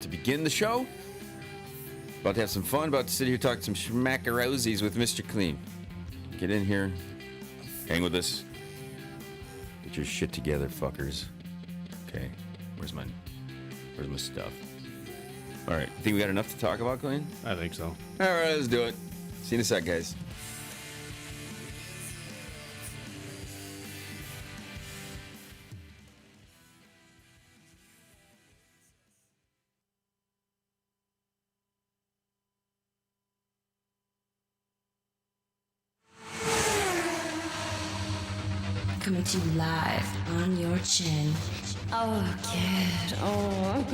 To begin the show, about to have some fun, about to sit here talk some schmackarosies with Mr. Kleen. Get in here, hang with us, get your shit together, fuckers. Okay, where's my stuff? All right, think we got enough to talk about, Kleen? I think so. All right, let's do it. See you in a sec, guys. Coming to you live on your chin. Oh, kid. Oh.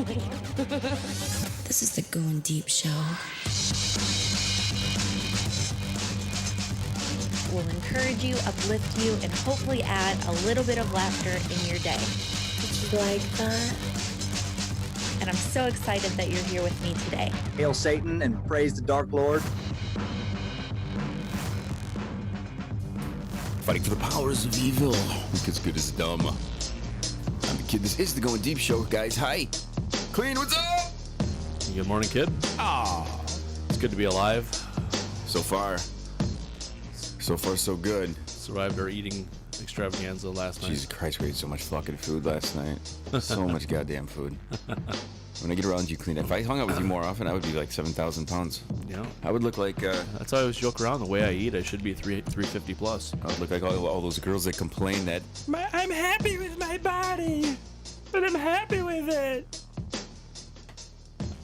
This is the Goin Deep Show. Will encourage you, uplift you, and hopefully add a little bit of laughter in your day. Did you like that? And I'm so excited that you're here with me today. Hail Satan and praise the Dark Lord. Fighting for the powers of evil. Look as good as dumb. I'm the kid. This is the Goin Deep Show, guys. Hi. Kleen, what's up? Good morning, kid. It's good to be alive. So far, so good. Survived our eating extravaganza last night. Jesus Christ, we ate so much fucking food last night. So much goddamn food. When I get around you, Kleen, if I hung out with you more often, I would be like 7,000 pounds. You know, I would look like... that's why I always joke around. The way I eat, I should be 350 plus. I would look like all those girls that complain that... I'm happy with my body, but I'm happy with it.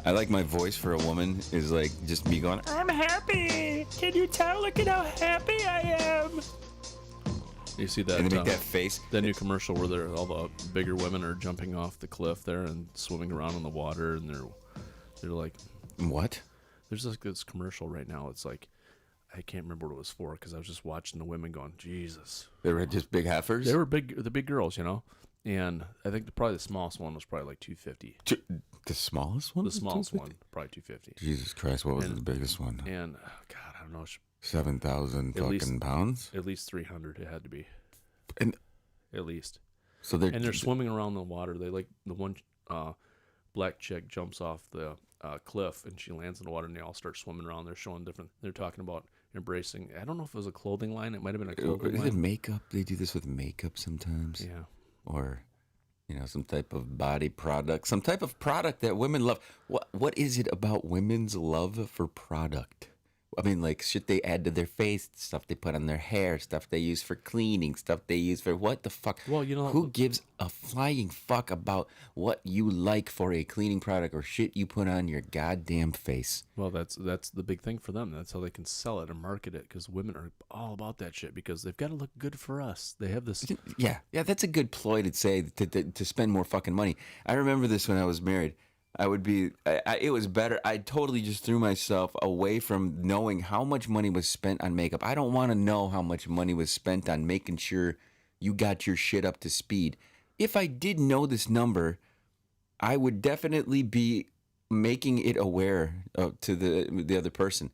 I like my voice for a woman is like just me going, I'm happy. Can you tell? Look at how happy I am. You see that? And they make that face. The new commercial where all the bigger women are jumping off the cliff there and swimming around in the water, and they're like, what? There's like this commercial right now. It's like, I can't remember what it was for because I was just watching the women going, Jesus. They were just big heifers. They were the big girls, you know. And I think probably the smallest one was probably like 250. The smallest one? The smallest one, probably 250. Jesus Christ, what was the biggest one? And God, I don't know. 7,000 fucking pounds? At least 300 it had to be. And at least. So they're swimming around the water. They like the one black chick jumps off the cliff and she lands in the water and they all start swimming around. They're showing different. They're talking about embracing. I don't know if it was a clothing line. It might have been a clothing line. Is it makeup? They do this with makeup sometimes. Yeah. Or, some type of body product, some type of product that women love. What is it about women's love for product? I mean, like, shit they add to their face, stuff they put on their hair, stuff they use for cleaning, stuff they use for what the fuck? Well, who gives a flying fuck about what you like for a cleaning product or shit you put on your goddamn face? Well, that's the big thing for them. That's how they can sell it and market it, because women are all about that shit because they've got to look good for us. They have this. Yeah, that's a good ploy to say to spend more fucking money. I remember this when I was married. It was better. I totally just threw myself away from knowing how much money was spent on makeup. I don't want to know how much money was spent on making sure you got your shit up to speed. If I did know this number, I would definitely be making it aware to the other person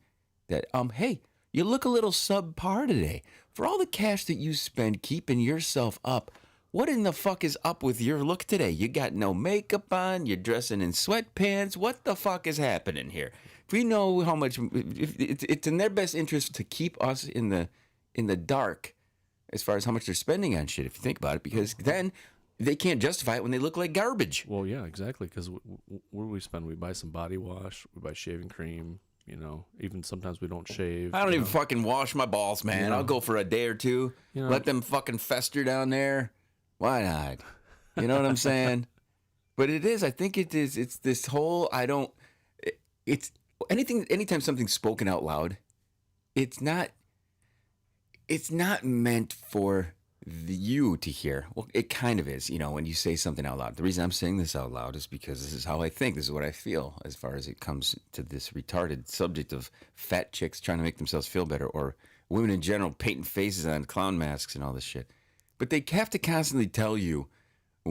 that, hey, you look a little subpar today. For all the cash that you spend keeping yourself up, what in the fuck is up with your look today? You got no makeup on, you're dressing in sweatpants. What the fuck is happening here? If we know how much, it's in their best interest to keep us in the dark as far as how much they're spending on shit, if you think about it, because then they can't justify it when they look like garbage. Well, yeah, exactly, because what do we spend? We buy some body wash, we buy shaving cream, even sometimes we don't shave. I don't even fucking wash my balls, man. I'll go for a day or two, let them fucking fester down there. Why not? You know what I'm saying? But it is. I think it is. It's this whole. It's anything. Anytime something's spoken out loud, it's not. It's not meant for you to hear. Well, it kind of is. When you say something out loud. The reason I'm saying this out loud is because this is how I think. This is what I feel as far as it comes to this retarded subject of fat chicks trying to make themselves feel better, or women in general painting faces on clown masks and all this shit. But they have to constantly tell you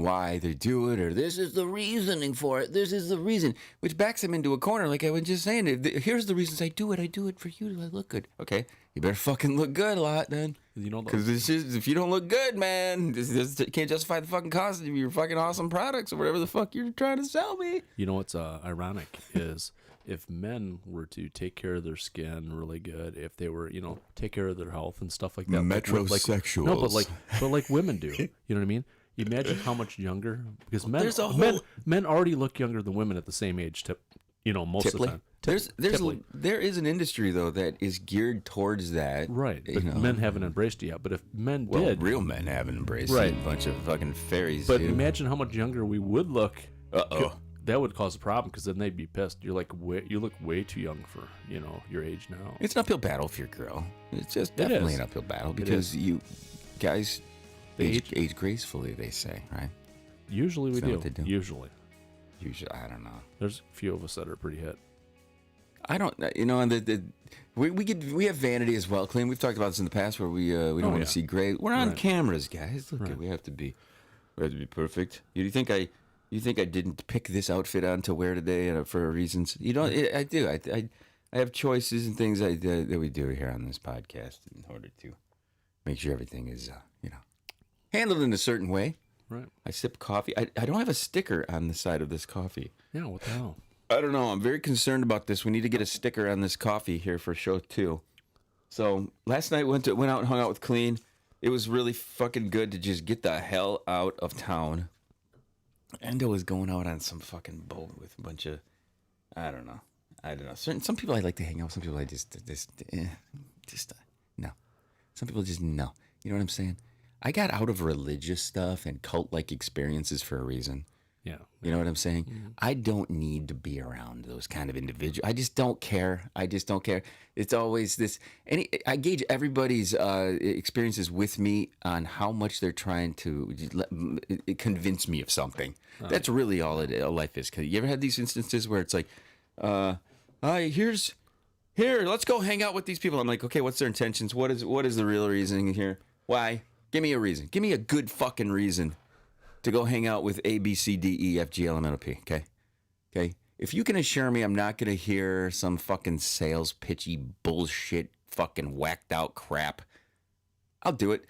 why they do it, or this is the reasoning for it. This is the reason, which backs them into a corner. Like I was just saying, here's the reasons I do it. I do it for you to look good. Okay, you better fucking look good a lot then. You know, Because if you don't look good, man, this can't justify the fucking cost of your fucking awesome products or whatever the fuck you're trying to sell me. you know what's ironic is if men were to take care of their skin really good, if they were, take care of their health and stuff like that. Metrosexuals. No, but like women do. You know what I mean? You imagine how much younger, because men already look younger than women at the same age, most of the time. There is an industry though that is geared towards that, Right, but men haven't embraced it yet. But if men did, real men haven't embraced Right. it. A bunch of fucking fairies. but dude. imagine how much younger we would look. Uh-oh. That would cause a problem because then they'd be pissed. You're like, you look way too young for your age now. It's an uphill battle if you're a girl. It's just definitely an uphill battle because you guys age gracefully, they say, right? Usually we Is that do. what they do? Usually, I don't know. there's a few of us that are pretty hit. I don't, and we have vanity as well, Kleen. We've talked about this in the past where we don't want to see gray. We're on cameras, guys. Look, we have to be perfect. You think I didn't pick this outfit on to wear today for reasons? I do. I have choices and things that we do here on this podcast in order to make sure everything is handled in a certain way. Right. I sip coffee. I don't have a sticker on the side of this coffee. Yeah. What the hell? I don't know. I'm very concerned about this. We need to get a sticker on this coffee here for show 2. So last night went out and hung out with Kleen. It was really fucking good to just get the hell out of town. Endo was going out on some fucking boat with a bunch of, I don't know. Some people I like to hang out with. Some people I just no. Some people just no. You know what I'm saying? I got out of religious stuff and cult-like experiences for a reason. Yeah. You know what I'm saying? Mm-hmm. I don't need to be around those kind of individuals. I just don't care. It's always this. I gauge everybody's experiences with me on how much they're trying to convince me of something. That's really all life is. You ever had these instances where it's like, here, let's go hang out with these people. I'm like, okay, what's their intentions? What is the real reason here? Why? Give me a reason. Give me a good fucking reason to go hang out with A, B, C, D, E, F, G, L, M, N, O, P. Okay? If you can assure me I'm not going to hear some fucking sales pitchy bullshit fucking whacked out crap, I'll do it.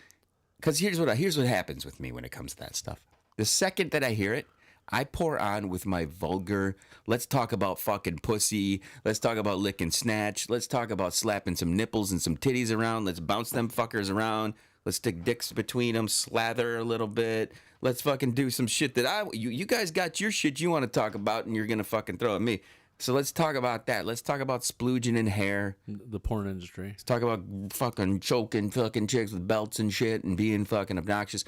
Because here's what happens with me when it comes to that stuff. The second that I hear it, I pour on with my vulgar, let's talk about fucking pussy, let's talk about lick and snatch, let's talk about slapping some nipples and some titties around, let's bounce them fuckers around, let's stick dicks between them, slather a little bit, let's fucking do some shit that you guys got your shit you want to talk about and you're going to fucking throw at me. So let's talk about that. Let's talk about splooging in hair. The porn industry. Let's talk about fucking choking fucking chicks with belts and shit and being fucking obnoxious.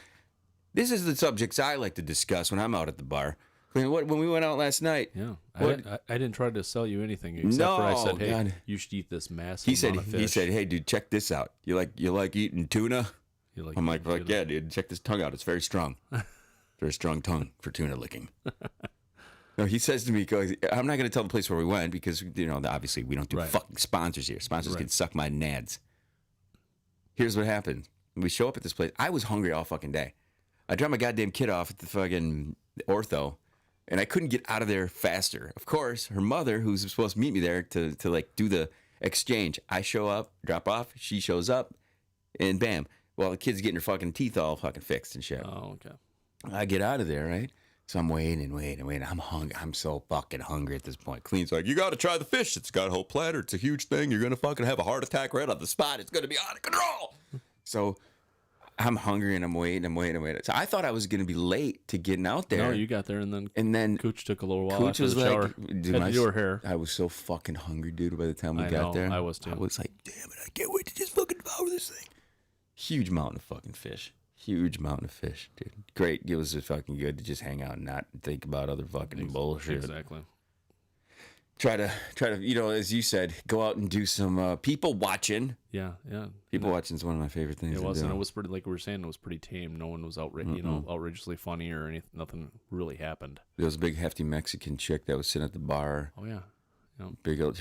This is the subjects I like to discuss when I'm out at the bar. When we went out last night. Yeah. I didn't try to sell you anything except for I said, hey, God. You should eat this massive amount of fish. He said, hey, dude, check this out. You like eating tuna? I'm like, yeah, dude, check this tongue out. It's very strong. Very strong tongue for tuna licking. No, he says to me, I'm not going to tell the place where we went because, obviously we don't do fucking sponsors here. Sponsors can suck my nads. Here's what happened. We show up at this place. I was hungry all fucking day. I dropped my goddamn kid off at the fucking ortho, and I couldn't get out of there faster. Of course, her mother, who's supposed to meet me there to like do the exchange, I show up, drop off, she shows up, and bam. Well, the kid's getting her fucking teeth all fucking fixed and shit. Oh, okay. I get out of there, right? So I'm waiting. I'm hungry. I'm so fucking hungry at this point. Kleen's like, you got to try the fish. It's got a whole platter. It's a huge thing. You're going to fucking have a heart attack right on the spot. It's going to be out of control. So I'm hungry and I'm waiting. So I thought I was going to be late to getting out there. No, you got there and then Cooch took a little while Cooch after was the like, shower. Dude, had to do her hair. I was so fucking hungry, dude, by the time we got there. I was too. I was like, damn it, I can't wait to just fucking devour this thing. Huge mountain of fucking fish. Huge mountain of fish, dude. Great. It was fucking good to just hang out and not think about other fucking bullshit. Exactly. Try to, as you said, go out and do some people watching. Yeah. People watching is one of my favorite things. It was, and it was pretty, like we were saying, it was pretty tame. No one was outrageously funny or anything. Nothing really happened. There was a big hefty Mexican chick that was sitting at the bar. Oh yeah. Big old.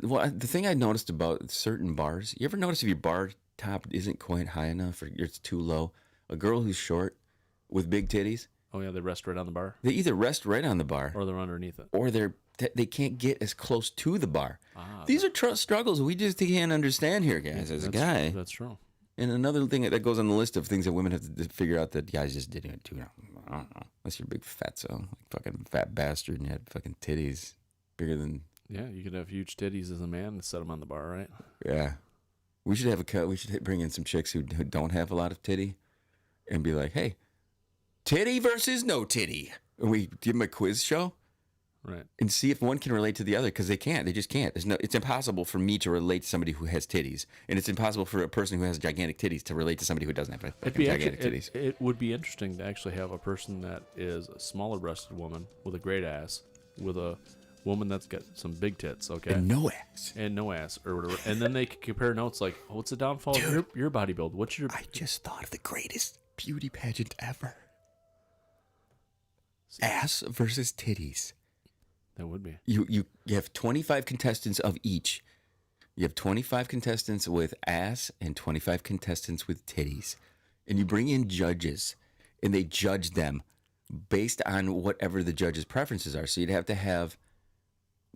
Well, the thing I noticed about certain bars, you ever notice if your bar top isn't quite high enough or it's too low? A girl who's short with big titties, Oh yeah, they rest right on the bar, They either rest right on the bar, or they're underneath it. or they can't get as close to the bar. Ah, These are struggles we just can't understand here, guys. As a guy, that's true. and another thing that goes on the list of things that women have to figure out that guys just didn't do. I don't know. Unless you're a big fatso, like fucking fat bastard, and you had fucking titties bigger than. Yeah, you could have huge titties as a man and set them on the bar, right? Yeah, we should have a cut. We should bring in some chicks who don't have a lot of titty, and be like, hey, titty versus no titty. And we give them a quiz show. Right. And see if one can relate to the other, because they can't. They just can't. It's impossible for me to relate to somebody who has titties, and it's impossible for a person who has gigantic titties to relate to somebody who doesn't have gigantic titties. It would be interesting to actually have a person that is a smaller-breasted woman with a great ass, with a woman that's got some big tits, okay, And no ass. and no ass or whatever, and then they could compare notes like, oh, what's the downfall of your body build? What's your? I just thought of the greatest beauty pageant ever. Ass versus titties. That would be. You have 25 contestants of each. You have 25 contestants with ass and 25 contestants with titties. And you bring in judges, and they judge them based on whatever the judge's preferences are. So you'd have to have,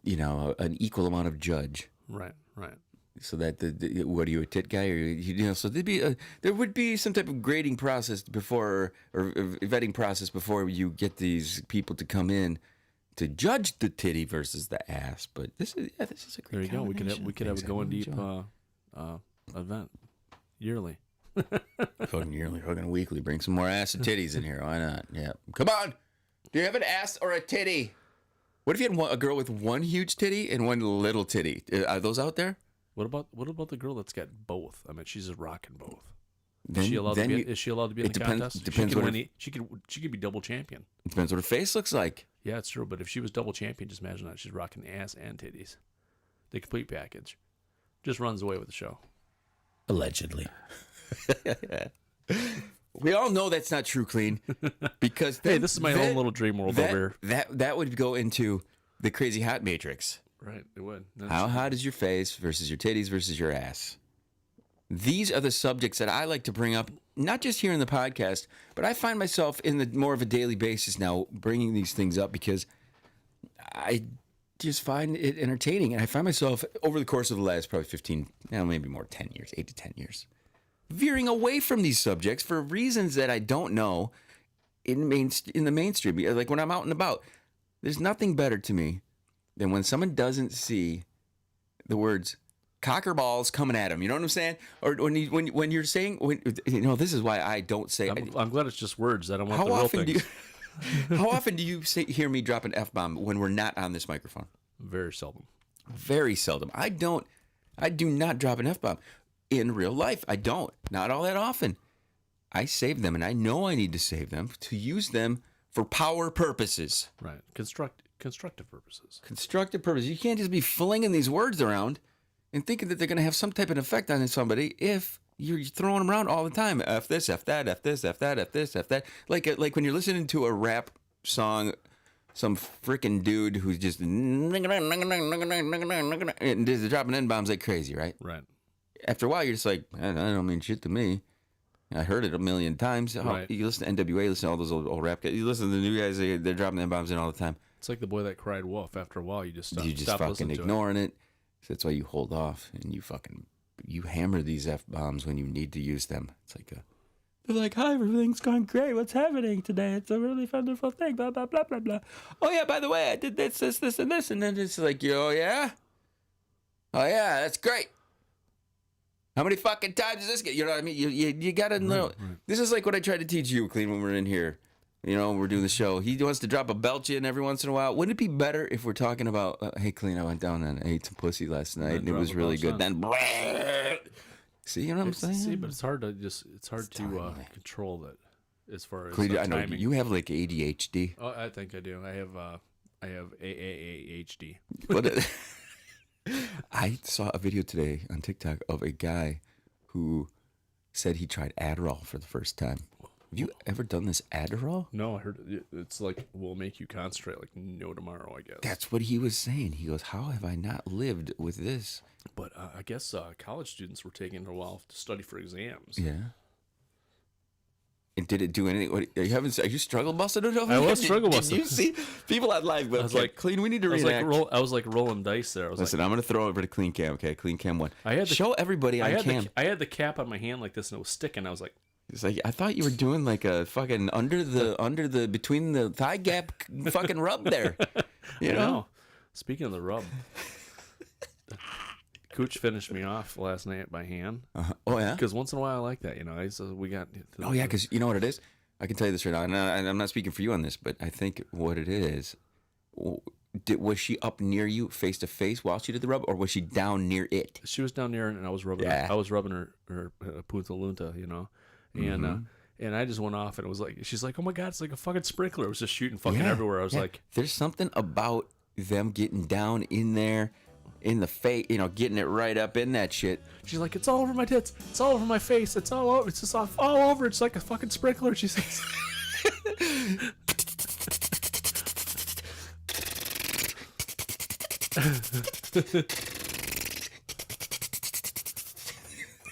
an equal amount of judge. Right. So that what are you, a tit guy, or so there would be some type of grading process before, or vetting process before you get these people to come in to judge the titty versus the ass. But this is a great. There you go. We could have a Goin Deep event yearly. Fucking yearly, fucking weekly. Bring some more ass and titties in here. Why not? Yeah. Come on. Do you have an ass or a titty? What if you had a girl with one huge titty and one little titty? Are those out there? What about the girl that's got both? I mean, she's just rocking both. Then, Is she allowed to be in the depends, contest? Depends she could be double champion. it depends what her face looks like. Yeah, it's true. But if she was double champion, just imagine that she's rocking the ass and titties, the complete package. Just runs away with the show. Allegedly. We all know that's not true, Kleen. Because Hey, this is my own little dream world over here. That would go into the crazy hot matrix. Right, it would. How hot is your face versus your titties versus your ass? These are the subjects that I like to bring up, not just here in the podcast, but I find myself in the more of a daily basis now bringing these things up because I just find it entertaining. And I find myself over the course of the last probably 15, maybe more, 10 years, 8 to 10 years, veering away from these subjects for reasons that I don't know in the mainstream. Like when I'm out and about, there's nothing better to me than when someone doesn't see the words cocker balls coming at them. You know what I'm saying? Or when you're saying, this is why I don't say. I'm glad it's just words. I don't want the real things. How often do you hear me drop an F-bomb when we're not on this microphone? Very seldom. Very seldom. I do not drop an F-bomb in real life. I don't. Not all that often. I save them, and I know I need to save them to use them for power purposes. Right. Constructive purposes. Constructive purposes. You can't just be flinging these words around and thinking that they're going to have some type of effect on somebody if you're throwing them around all the time. F this, F that, F this, F that, F this, F that. Like when you're listening to a rap song, some freaking dude who's just and just dropping N-bombs like crazy, right? Right. After a while, you're just like, I don't mean shit to me. I heard it a million times. Right. You listen to NWA, listen to all those old rap guys. You listen to the new guys, they're dropping N-bombs in all the time. It's like the boy that cried wolf. After a while, you just stop fucking listening to ignoring it. So that's why you hold off and you hammer these F-bombs when you need to use them. It's like they're like, hi, everything's going great. What's happening today? It's a really wonderful thing. Blah, blah, blah, blah, blah. Oh, yeah, by the way, I did this, and this. And then it's like, oh, yeah? Oh, yeah, that's great. How many fucking times does this get? You know what I mean? You got to know. Right. This is like what I tried to teach you, Kleen, when we're in here. We're doing the show. He wants to drop a belch in every once in a while. Wouldn't it be better if we're talking about, hey, Kleen, I went down and ate some pussy last night, and it was really good. Then, see, you know what I'm saying? See, but it's hard to control that as far as Kleen, I know timing. you have like ADHD. Oh, I think I do. I have AAAHD. But I saw a video today on TikTok of a guy who said he tried Adderall for the first time. Have you ever done this Adderall? No, I heard it's like will make you concentrate like no tomorrow, I guess. That's what he was saying. He goes, how have I not lived with this? But I guess college students were taking it a while to study for exams. Yeah. And did it do anything? Are you struggle busting it over I there? was struggle Did busting. you see people on live? I was like, Clean. We need to I was reenact. I was like rolling dice there. I was Listen, I'm gonna throw over to Clean Cam. Okay, Clean Cam 1. Show everybody on cam. I had the cap on my hand like this, and it was sticking. I was like, It's like I thought you were doing like a fucking under the between the thigh gap fucking rub there. You know? Speaking of the rub, Cooch finished me off last night by hand. Oh yeah. Because once in a while I like that, you know. We got. Oh yeah, because you know what it is. I can tell you this right now, and I'm not speaking for you on this, but I think what it is. Was she up near you, face to face, while she did the rub, or was she down near it? She was down there, and I was rubbing. Yeah. I was rubbing her punta lunta, you know, and and I just went off, and it was like she's like, "Oh my god, it's like a fucking sprinkler." It was just shooting fucking everywhere. I was like, "There's something about them getting down in there, in the face, you know, getting it right up in that shit." She's like, "It's all over my tits. It's all over my face. It's all over. It's just all over. It's like a fucking sprinkler." She says.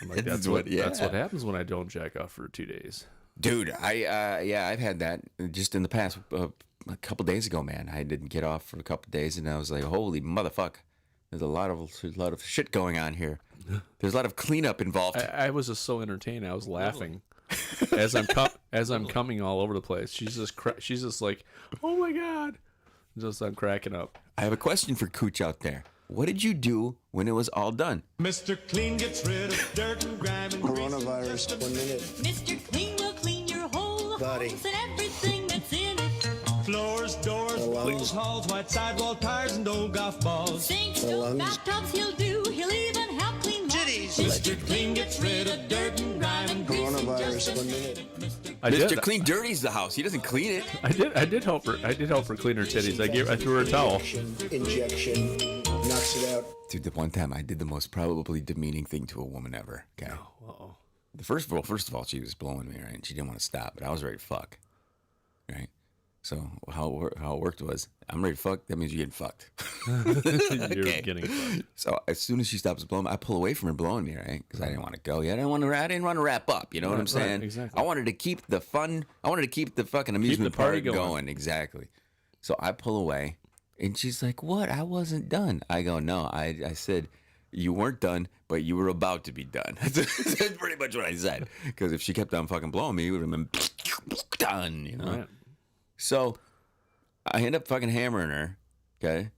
I'm like, that's what happens when I don't jack off for 2 days. Dude, I've had that just in the past. A couple days ago, man, I didn't get off for a couple days, and I was like, "Holy motherfucker!" There's a lot of shit going on here. There's a lot of cleanup involved. I was just so entertained. I was laughing as I'm coming all over the place. She's just like, "Oh my god!" I'm cracking up. I have a question for Cooch out there. What did you do when it was all done? Mr. Clean gets rid of dirt and grime and Coronavirus, 1 minute. Mr. Clean will clean your whole Body. house and everything that's in it. floors, doors, walls, halls, white sidewall tires, and old golf balls. Sinks, stoves, bathtubs he'll do. He'll even help clean Titties. Mr. Clean gets rid of dirt and grime and grease in just Coronavirus, a 1 minute. Mr. Clean dirties the house. He doesn't clean it. I did help her clean her titties. I threw her a towel. Injection, knocks it out. Dude, the one time I did the most probably demeaning thing to a woman ever. Okay. Uh-oh. First of all, she was blowing me, right? And she didn't want to stop, but I was ready to fuck. Right? So how it worked was, I'm ready to fuck. That means you're getting fucked. You're getting fucked. So as soon as she stops blowing, I pull away from her blowing me, right? Because I didn't want to go yet. I didn't want to wrap up. You know what I'm saying? Right, exactly. I wanted to keep the fun. I wanted to keep the fucking amusement party park going. going. Exactly. So I pull away, and she's like, "What? I wasn't done." I go, "No." I said, "You weren't done, but you were about to be done." That's pretty much what I said. Because if she kept on fucking blowing me, it would have been done. You know. Right. So I end up fucking hammering her, okay?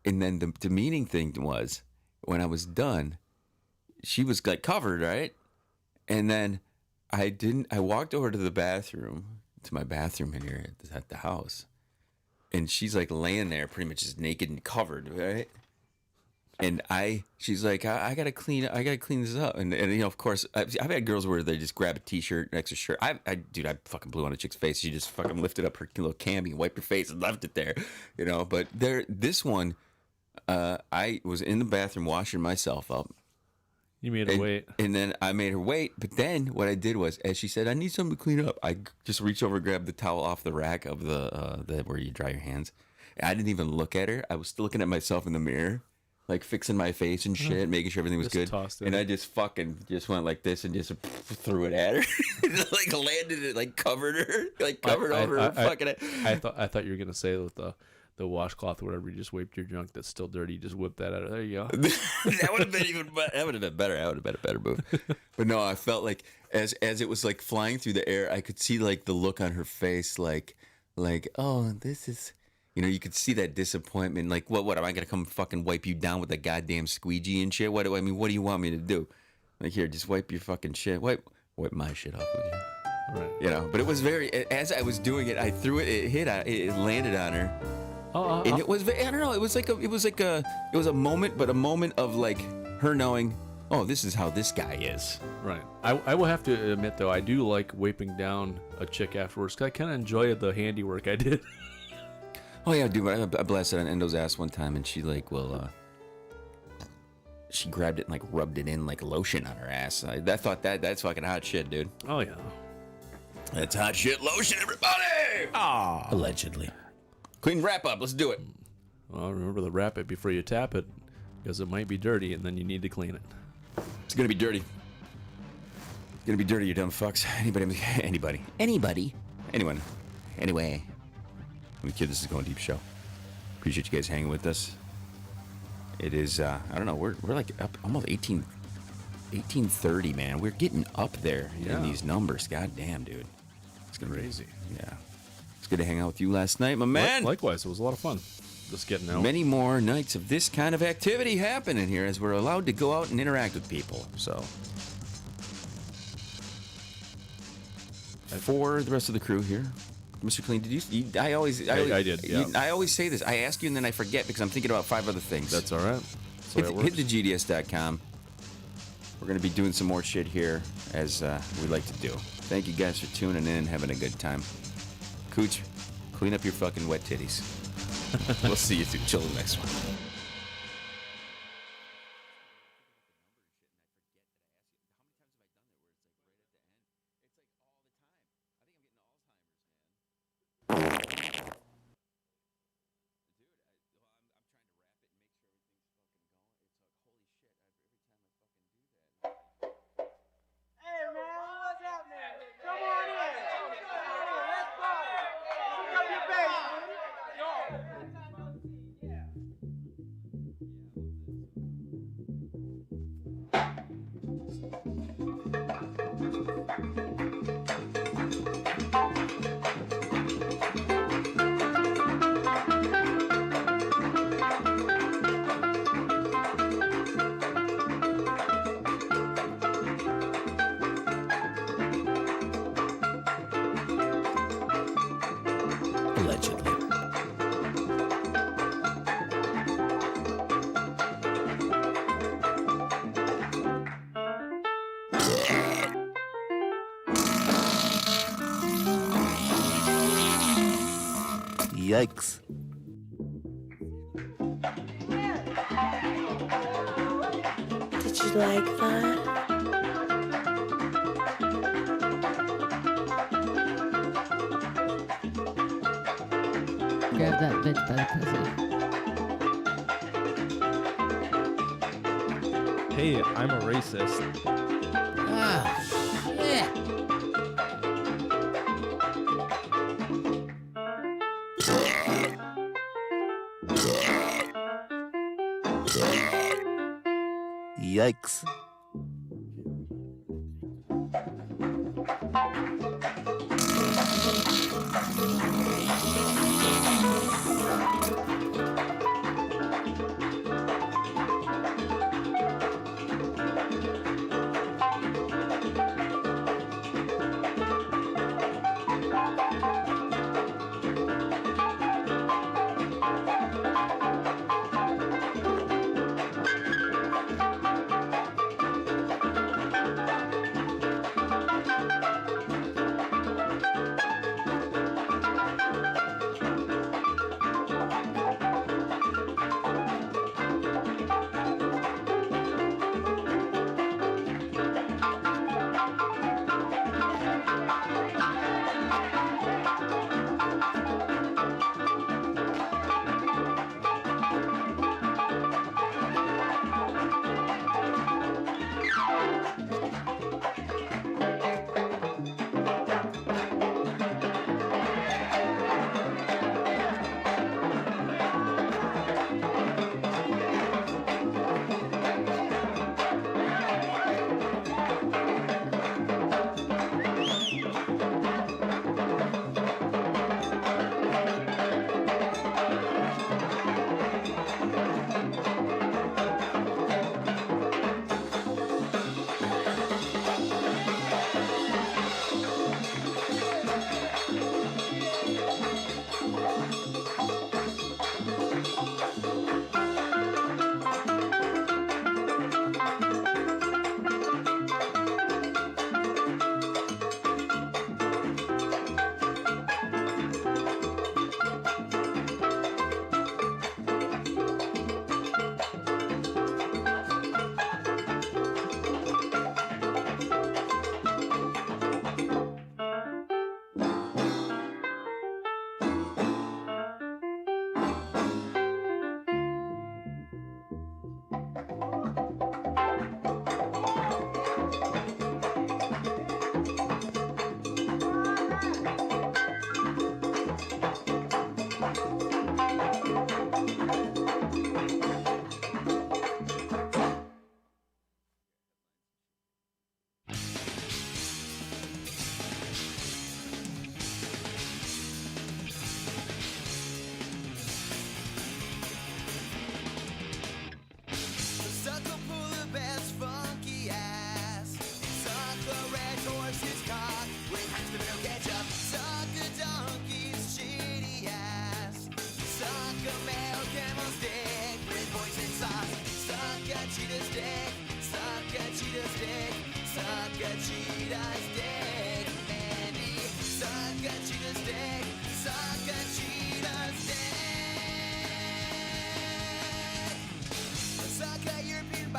And then the demeaning thing was, when I was done, she was like covered, right? And then I walked over to my bathroom in here at the house. And she's like laying there pretty much just naked and covered, right? And she's like, I gotta clean this up. And you know, of course, I've had girls where they just grab a t-shirt, an extra shirt. I fucking blew on a chick's face. She just fucking lifted up her little cami, wiped her face, and left it there, you know. But this one, I was in the bathroom washing myself up. You made her wait. And then I made her wait. But then what I did was, as she said, "I need something to clean up," I just reached over, grabbed the towel off the rack of the where you dry your hands. And I didn't even look at her. I was still looking at myself in the mirror, like fixing my face and shit, making sure everything was Just good. tossed it. And I just went like this and just threw it at her. Like landed it, like covered her, like covered over her fucking. I thought you were gonna say with the washcloth or whatever, you just wiped your junk that's still dirty, you just whip that out of there. You go. That would have been that would have been better. That would have been a better move. But no, I felt like as it was like flying through the air, I could see like the look on her face, like oh, this is. You know, you could see that disappointment. Like, what am I gonna come fucking wipe you down with a goddamn squeegee and shit? What do you want me to do? Like, here, just wipe your fucking shit. Wipe my shit off of you. Right. You know, but it was as I was doing it, I threw it. It landed on her, and it was. I don't know. It was a moment, but a moment of like her knowing, oh, this is how this guy is. Right. I will have to admit though, I do like wiping down a chick afterwards. 'Cause I kind of enjoy the handiwork I did. Oh yeah, dude. I blasted on Endo's ass one time, and she like she grabbed it and like rubbed it in like lotion on her ass. I thought that's fucking hot shit, dude. Oh yeah. That's hot shit lotion, everybody. Ah, allegedly. Clean wrap up. Let's do it. Well, remember to wrap it before you tap it, because it might be dirty, and then you need to clean it. It's gonna be dirty. Gonna be dirty, you dumb fucks. Anybody. Anyone. Anyway. I'm the kid. This is Goin Deep Show. Appreciate you guys hanging with us. It is, I don't know, we're like up almost 1830, man. We're getting up there in these numbers. God damn, dude. It's gonna Crazy. Yeah. It's good to hang out with you last night, my man. Likewise, it was a lot of fun. Just getting out. Many more nights of this kind of activity happening here as we're allowed to go out and interact with people. So, for the rest of the crew here, Mr. Kleen, did you? I did. Yeah. I always say this. I ask you and then I forget because I'm thinking about 5 other things. That's all right. Hit the GDS.com. We're going to be doing some more shit here as we like to do. Thank you guys for tuning in, having a good time. Cooch, clean up your fucking wet titties. We'll see you till the next one. Allegedly. Yikes. Did you like that? Grab that bitch by the pussy. Hey, I'm a racist. Oh, shit. Yikes.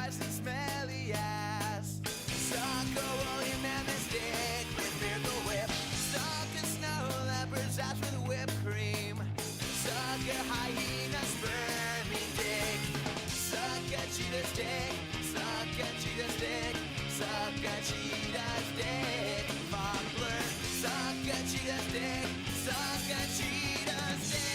nice and smelly ass. Suck a William and the stick with Miracle Whip. Suck a snow leopard's ass with whipped cream. Suck a hyena sperming dick. Suck a cheetah's dick. Suck a cheetah's dick. Suck a cheetah's dick. Fuckler. Suck a cheetah's dick. Suck a cheetah's dick.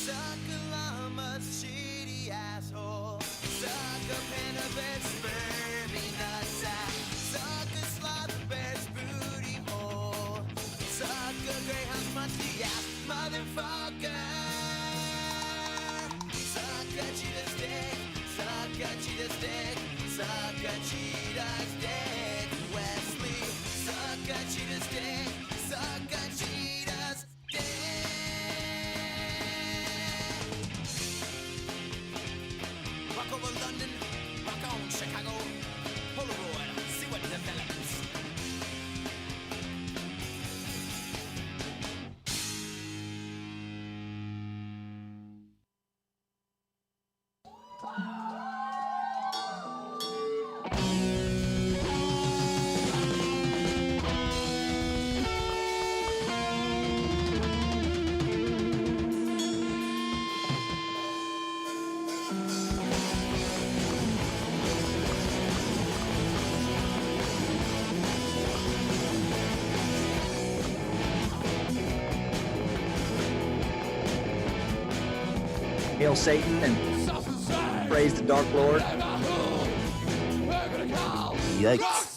Suck a llama's shitty asshole. Suck a panda bear's spermy nutsack. Suck a sloth bear's booty hole. Suck a greyhound's musty ass motherfucker. Suck a cheetah's dick. Suck a cheetah's dick. Suck a cheetah's dick. Wesley. Suck a cheetah's dick. Suck a cheetah's dick. Rock over London, rock on Chicago, Polaroid, see what develops. Hail Satan and praise the Dark Lord. Yikes.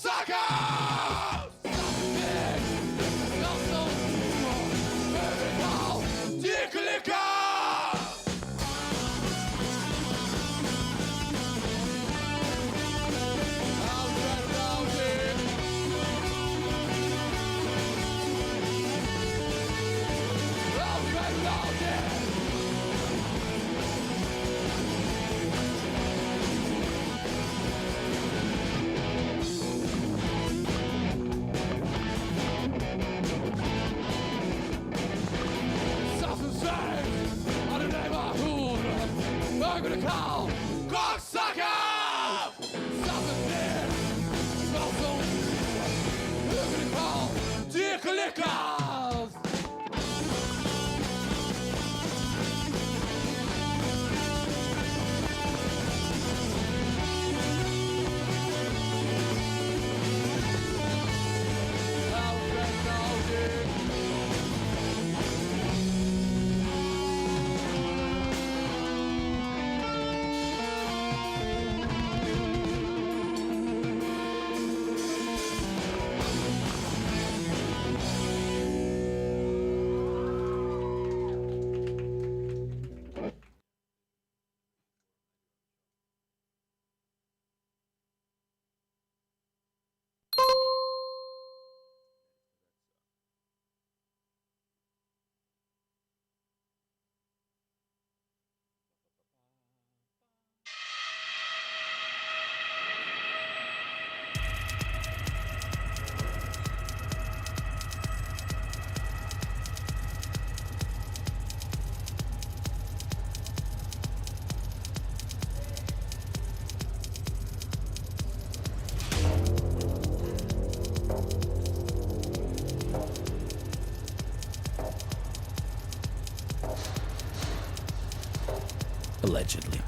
Allegedly.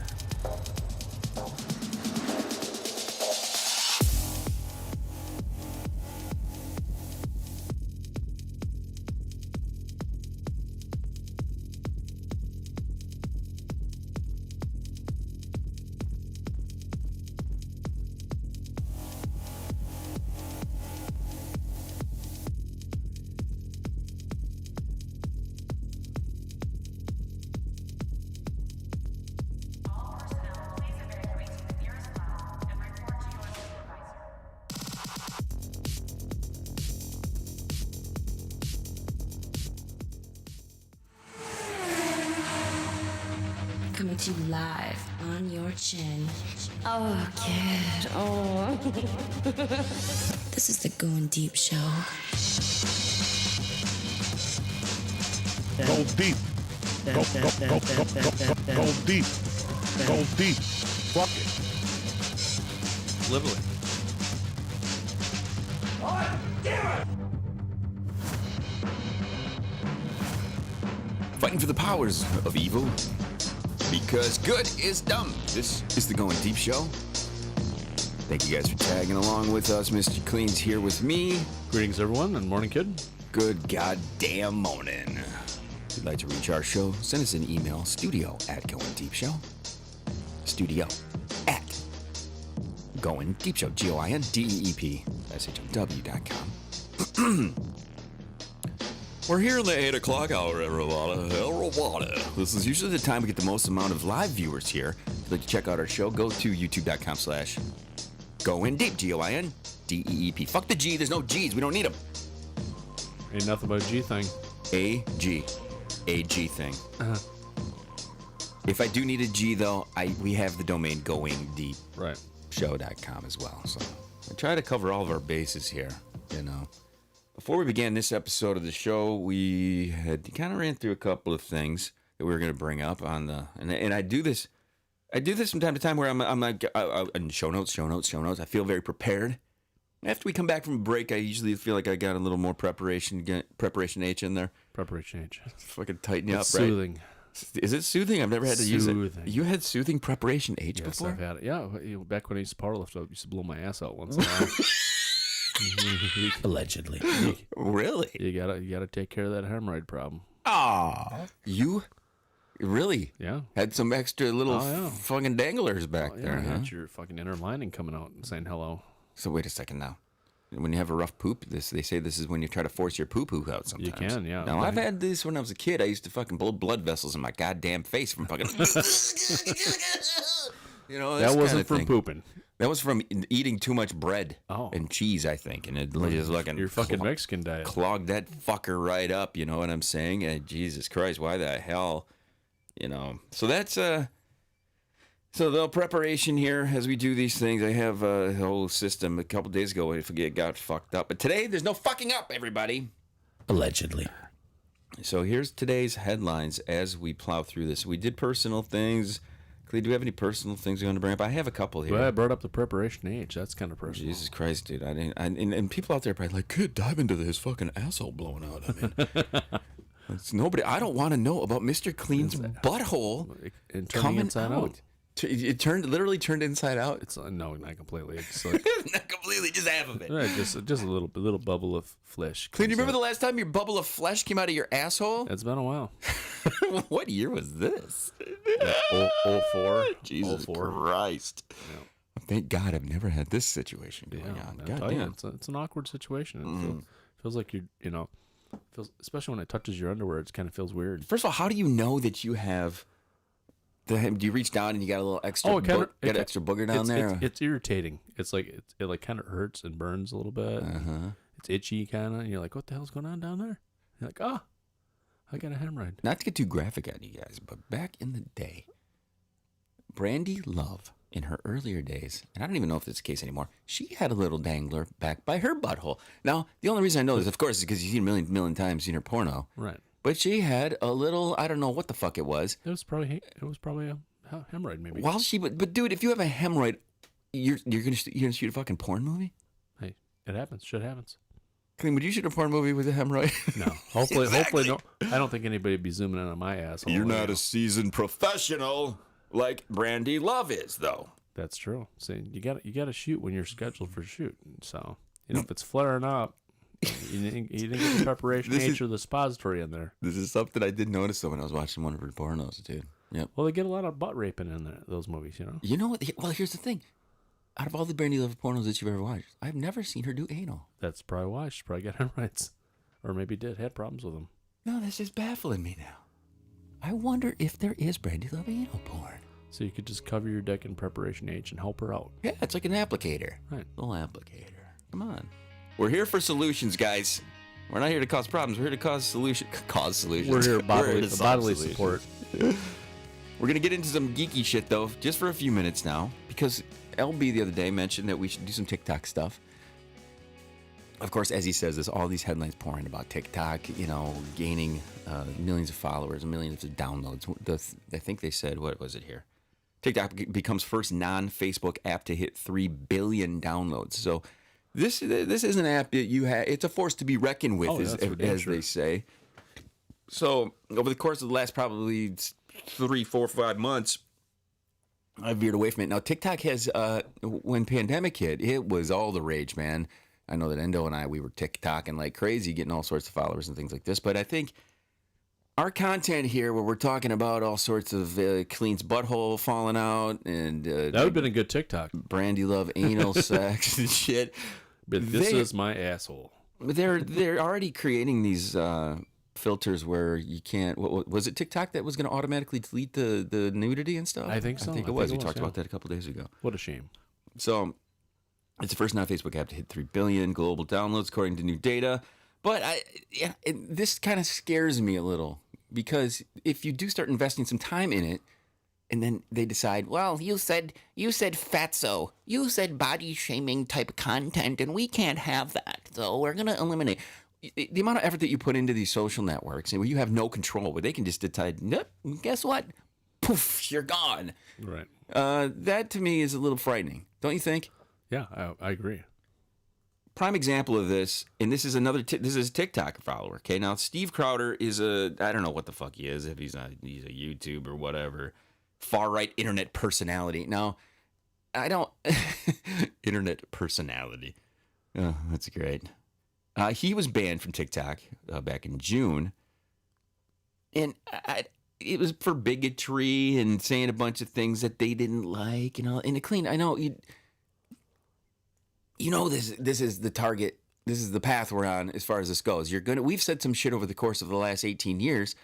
coming to you live on your chin. Oh, kid. Oh. This is the Goin Deep Show. Go deep. Go deep. Go deep. Fuck it. Literally. Fighting for the powers of evil. Because good is dumb. This is the Goin Deep Show. Thank you guys for tagging along with us. Mr. Kleen's here with me. Greetings, everyone, and morning, kid. Good goddamn morning. If you'd like to reach our show, send us an email, studio@Goin Deep Show. Studio@Goin Deep Show. GOINDEEPSHOW.com. We're here in the 8 o'clock hour, everybody. This is usually the time we get the most amount of live viewers here. If you'd like to check out our show, go to youtube.com/GoinDeep, GOINDEEP. Fuck the G, there's no G's, we don't need them. Ain't nothing but a G thing. A G thing. If I do need a G, though, we have the domain GoinDeepShow.com as well. So I try to cover all of our bases here, you know. Before we began this episode of the show, we had kind of ran through a couple of things that we were going to bring up on the, and I do this from time to time where I'm like, in show notes. I feel very prepared. After we come back from a break, I usually feel like I got a little more preparation H in there. Preparation H. Fucking tighten you up, It's soothing. Right? Is it soothing? I've never had to use it. Soothing. You had soothing preparation H Yes, before? I've had it. Yeah, back when I used to powerlift, I used to blow my ass out once in a while. Allegedly. Really? You gotta take care of that hemorrhoid problem. Ah, you really? Yeah. Had some extra little fucking danglers back there, huh? That's your fucking inner lining coming out and saying hello. So wait a second now. When you have a rough poop, they say this is when you try to force your poo-poo out sometimes. You can, yeah. Now, I've had this when I was a kid. I used to fucking blow blood vessels in my goddamn face from fucking... You know, that wasn't from pooping. That was from eating too much bread and cheese, I think. And it just looking... Your fucking Mexican diet. Clogged that fucker right up, you know what I'm saying? Jesus Christ, why the hell? You know, so that's... So the preparation here as we do these things, I have a whole system. A couple days ago, I forget, got fucked up. But today, there's no fucking up, everybody. Allegedly. So here's today's headlines as we plow through this. We did personal things. Clee, do we have any personal things you want to bring up? I have a couple here. Well, I brought up the preparation age. That's kind of personal. Jesus Christ, dude. I didn't. And people out there are probably like, kid, dive into his fucking asshole blowing out. I mean, it's nobody. I don't want to know about Mr. Kleen's butthole coming inside out. It literally turned inside out. It's no, not completely. It's like, not completely, just half of it. Right, just a little bubble of flesh. Clean, you remember the last time your bubble of flesh came out of your asshole? It's been a while. What year was this? 04. Jesus 04. Christ. Yeah. Thank God I've never had this situation going on. God damn. It's an awkward situation. It feels like especially when it touches your underwear, it kind of feels weird. First of all, how do you know that you have... Do you reach down and you got a little extra? Extra booger down there. It's irritating. It's like it like kind of hurts and burns a little bit. It's itchy kind of. And you're like, what the hell's going on down there? You're like, I got a hemorrhoid. Not to get too graphic on you guys, but back in the day, Brandy Love, in her earlier days, and I don't even know if it's the case anymore, she had a little dangler back by her butthole. Now, the only reason I know this, of course, is because you've seen a million times in her porno. Right. But she had a little, I don't know what the fuck it was. It was probably a hemorrhoid, maybe. But dude, if you have a hemorrhoid, you're gonna shoot a fucking porn movie? Hey, it happens. Shit happens. Clean, would you shoot a porn movie with a hemorrhoid? No. Hopefully no. I don't think anybody would be zooming in on my asshole. You're not a seasoned professional like Brandy Love is, though. That's true. See, you got to shoot when you're scheduled for shoot. So if it's flaring up. You didn't get the preparation H or the suppository in there. This is something I did notice when I was watching one of her pornos, dude. Yep. Well, they get a lot of butt raping in there, those movies, you know? You know what? Well, here's the thing. Out of all the Brandy Love pornos that you've ever watched, I've never seen her do anal. That's probably why. She's probably got hemorrhoids. Or maybe had problems with them. No, that's just baffling me now. I wonder if there is Brandy Love anal porn. So you could just cover your dick in preparation H and help her out. Yeah, it's like an applicator. Right. Little applicator. Come on. We're here for solutions, guys. We're not here to cause problems. We're here to cause solutions. We're here bodily support. We're going to get into some geeky shit, though, just for a few minutes now, because LB the other day mentioned that we should do some TikTok stuff. Of course, as he says, there's all these headlines pouring about TikTok, gaining millions of followers and millions of downloads. I think they said, what was it here? TikTok becomes first non-Facebook app to hit 3 billion downloads. So this is an app that you have. It's a force to be reckoned with, as they say. So over the course of the last probably 3, 4, 5 months, I veered away from it. Now, TikTok has, when pandemic hit, it was all the rage, man. I know that Endo and we were TikToking like crazy, getting all sorts of followers and things like this. But I think our content here, where we're talking about all sorts of Kleen's butthole falling out and that would have been a good TikTok. Brandy love anal sex and shit. But this is my asshole. They're already creating these filters where you can't. What was it TikTok that was going to automatically delete the nudity and stuff? I think so. I think it was. We talked about that a couple days ago. What a shame. So it's the first non-Facebook app to hit 3 billion global downloads, according to new data. But this kind of scares me a little, because if you do start investing some time in it, and then they decide, well, you said fatso, you said body shaming type content, and we can't have that, so we're gonna eliminate the amount of effort that you put into these social networks, and where you have no control, where they can just decide, nope, guess what? Poof, you're gone. Right. That to me is a little frightening, don't you think? Yeah, I agree. Prime example of this, and this is this is a TikTok follower. Okay, now Steve Crowder is I don't know what the fuck he is, if he's a YouTube or whatever, far right internet personality. Now, I don't internet personality. Oh, that's great. He was banned from TikTok back in June, and it was for bigotry and saying a bunch of things that they didn't like, and Kleen, I know you. This is the target. This is the path we're on as far as this goes. We've said some shit over the course of the last 18 years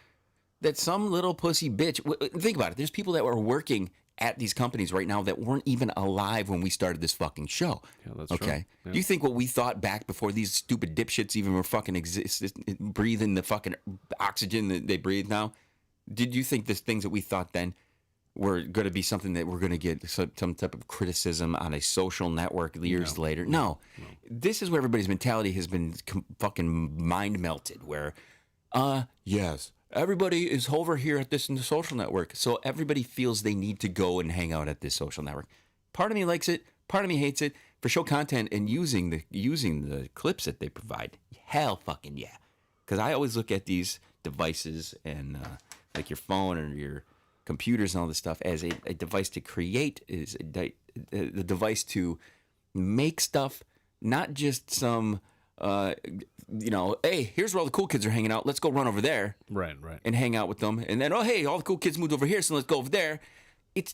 that some little pussy bitch. Think about it. There's people that were working at these companies right now that weren't even alive when we started this fucking show. Yeah, that's okay. true. Yeah. Do you think what we thought back before these stupid dipshits even were fucking breathing the fucking oxygen that they breathe now? Did you think the things that we thought then were going to be something that we're going to get some type of criticism on a social network years later? No. This is where everybody's mentality has been fucking mind melted, where, yes, everybody is over here at this in the social network, so everybody feels they need to go and hang out at this social network. Part of me likes it, part of me hates it. For show content and using the clips that they provide, hell fucking yeah. Because I always look at these devices and like your phone or your computers and all this stuff as a device to create, is the device to make stuff, not just some, hey, here's where all the cool kids are hanging out. Let's go run over there. Right. And hang out with them. And then, oh, hey, all the cool kids moved over here, so let's go over there.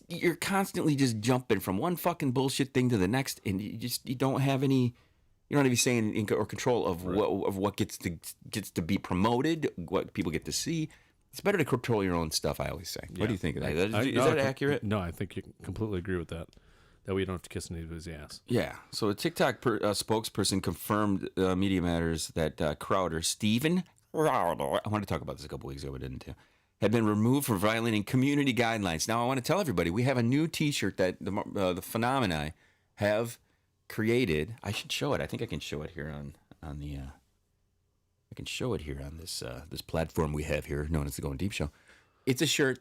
You're constantly just jumping from one fucking bullshit thing to the next, and you don't have any saying or control of what gets to be promoted, what people get to see. It's better to control your own stuff, I always say. Yeah. What do you think of that? Is that accurate? No, I think you completely agree with that. That we don't have to kiss anybody's ass. Yeah. So a TikTok spokesperson confirmed Media Matters that Crowder, Stephen Crowder, I wanted to talk about this a couple weeks ago, but didn't too, had been removed for violating community guidelines. Now, I want to tell everybody, we have a new T-shirt that the Phenomena have created. I should show it. I think I can show it here on the... I can show it here on this platform we have here, known as the Goin Deep Show. It's a shirt.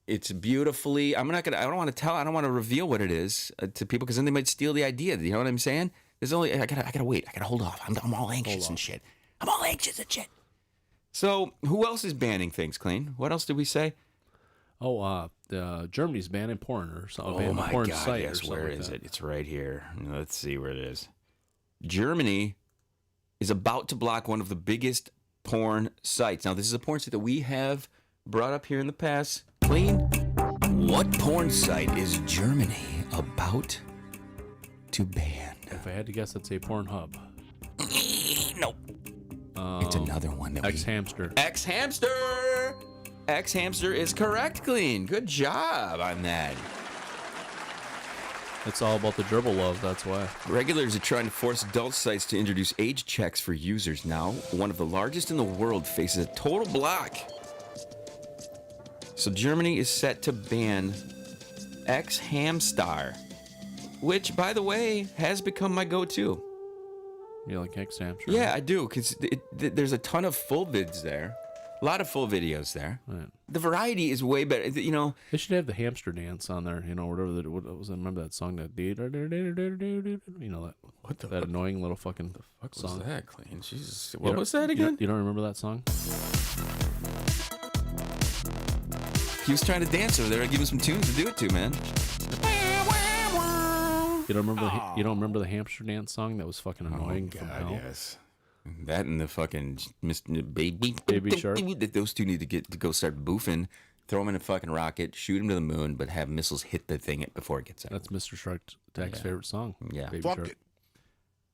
It's beautifully. I don't want to reveal what it is to people, because then they might steal the idea. You know what I'm saying? I gotta wait. I gotta hold off. I'm all anxious and shit. I'm all anxious and shit. So who else is banning things, Kleen? What else did we say? Oh, Germany's banning porn or something. Oh my porn God! site Yes, or where like is that. it? It's right here. Let's see where it is. Germany is about to block one of the biggest porn sites. Now, this is a porn site that we have brought up here in the past. Kleen, what porn site is Germany about to ban? If I had to guess, I'd say Pornhub. Nope. It's another one that X-Hamster. X-Hamster! X-Hamster is correct, Kleen. Good job on that. It's all about the dribble love, that's why. Regulators are trying to force adult sites to introduce age checks for users. Now, one of the largest in the world faces a total block. So Germany is set to ban X-Hamstar, which, by the way, has become my go-to. You like X-Hamster? Yeah, I do, because there's a ton of full vids there. A lot of full videos there. Right. The variety is way better. You know, they should have the hamster dance on there. You know, whatever that. What was it? Remember that song? That you know that. What the that fuck? annoying little fucking What song. was that, Kleen? Jesus. What was that again? You don't remember that song? He was trying to dance over there. I give him some tunes to do it to, man. You don't remember? You don't remember the hamster dance song that was fucking annoying from hell? Yes. That and the fucking Mr. Baby Shark. Those two need to go start boofing. Throw them in a fucking rocket, shoot them to the moon, but have missiles hit the thing before it gets out. That's Mr. Shark Attack's favorite song. Yeah. Baby Fuck Shark. it.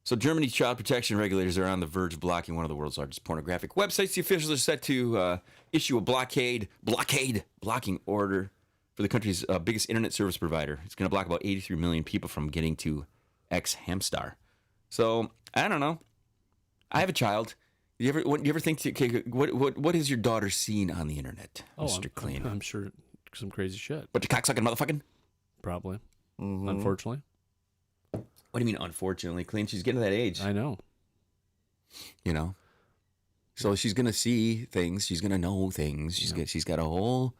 So Germany's child protection regulators are on the verge of blocking one of the world's largest pornographic websites. The officials are set to issue a blocking order for the country's biggest internet service provider. It's going to block about 83 million people from getting to X-Hamstar. So I don't know. I have a child. You ever think? What has your daughter seen on the internet, Mr. Kleen? I'm sure some crazy shit. But you cocksucking motherfucking. Probably. Unfortunately. What do you mean, unfortunately, Kleen? She's getting to that age. I know. You know. So she's gonna see things. She's gonna know things. She's got a whole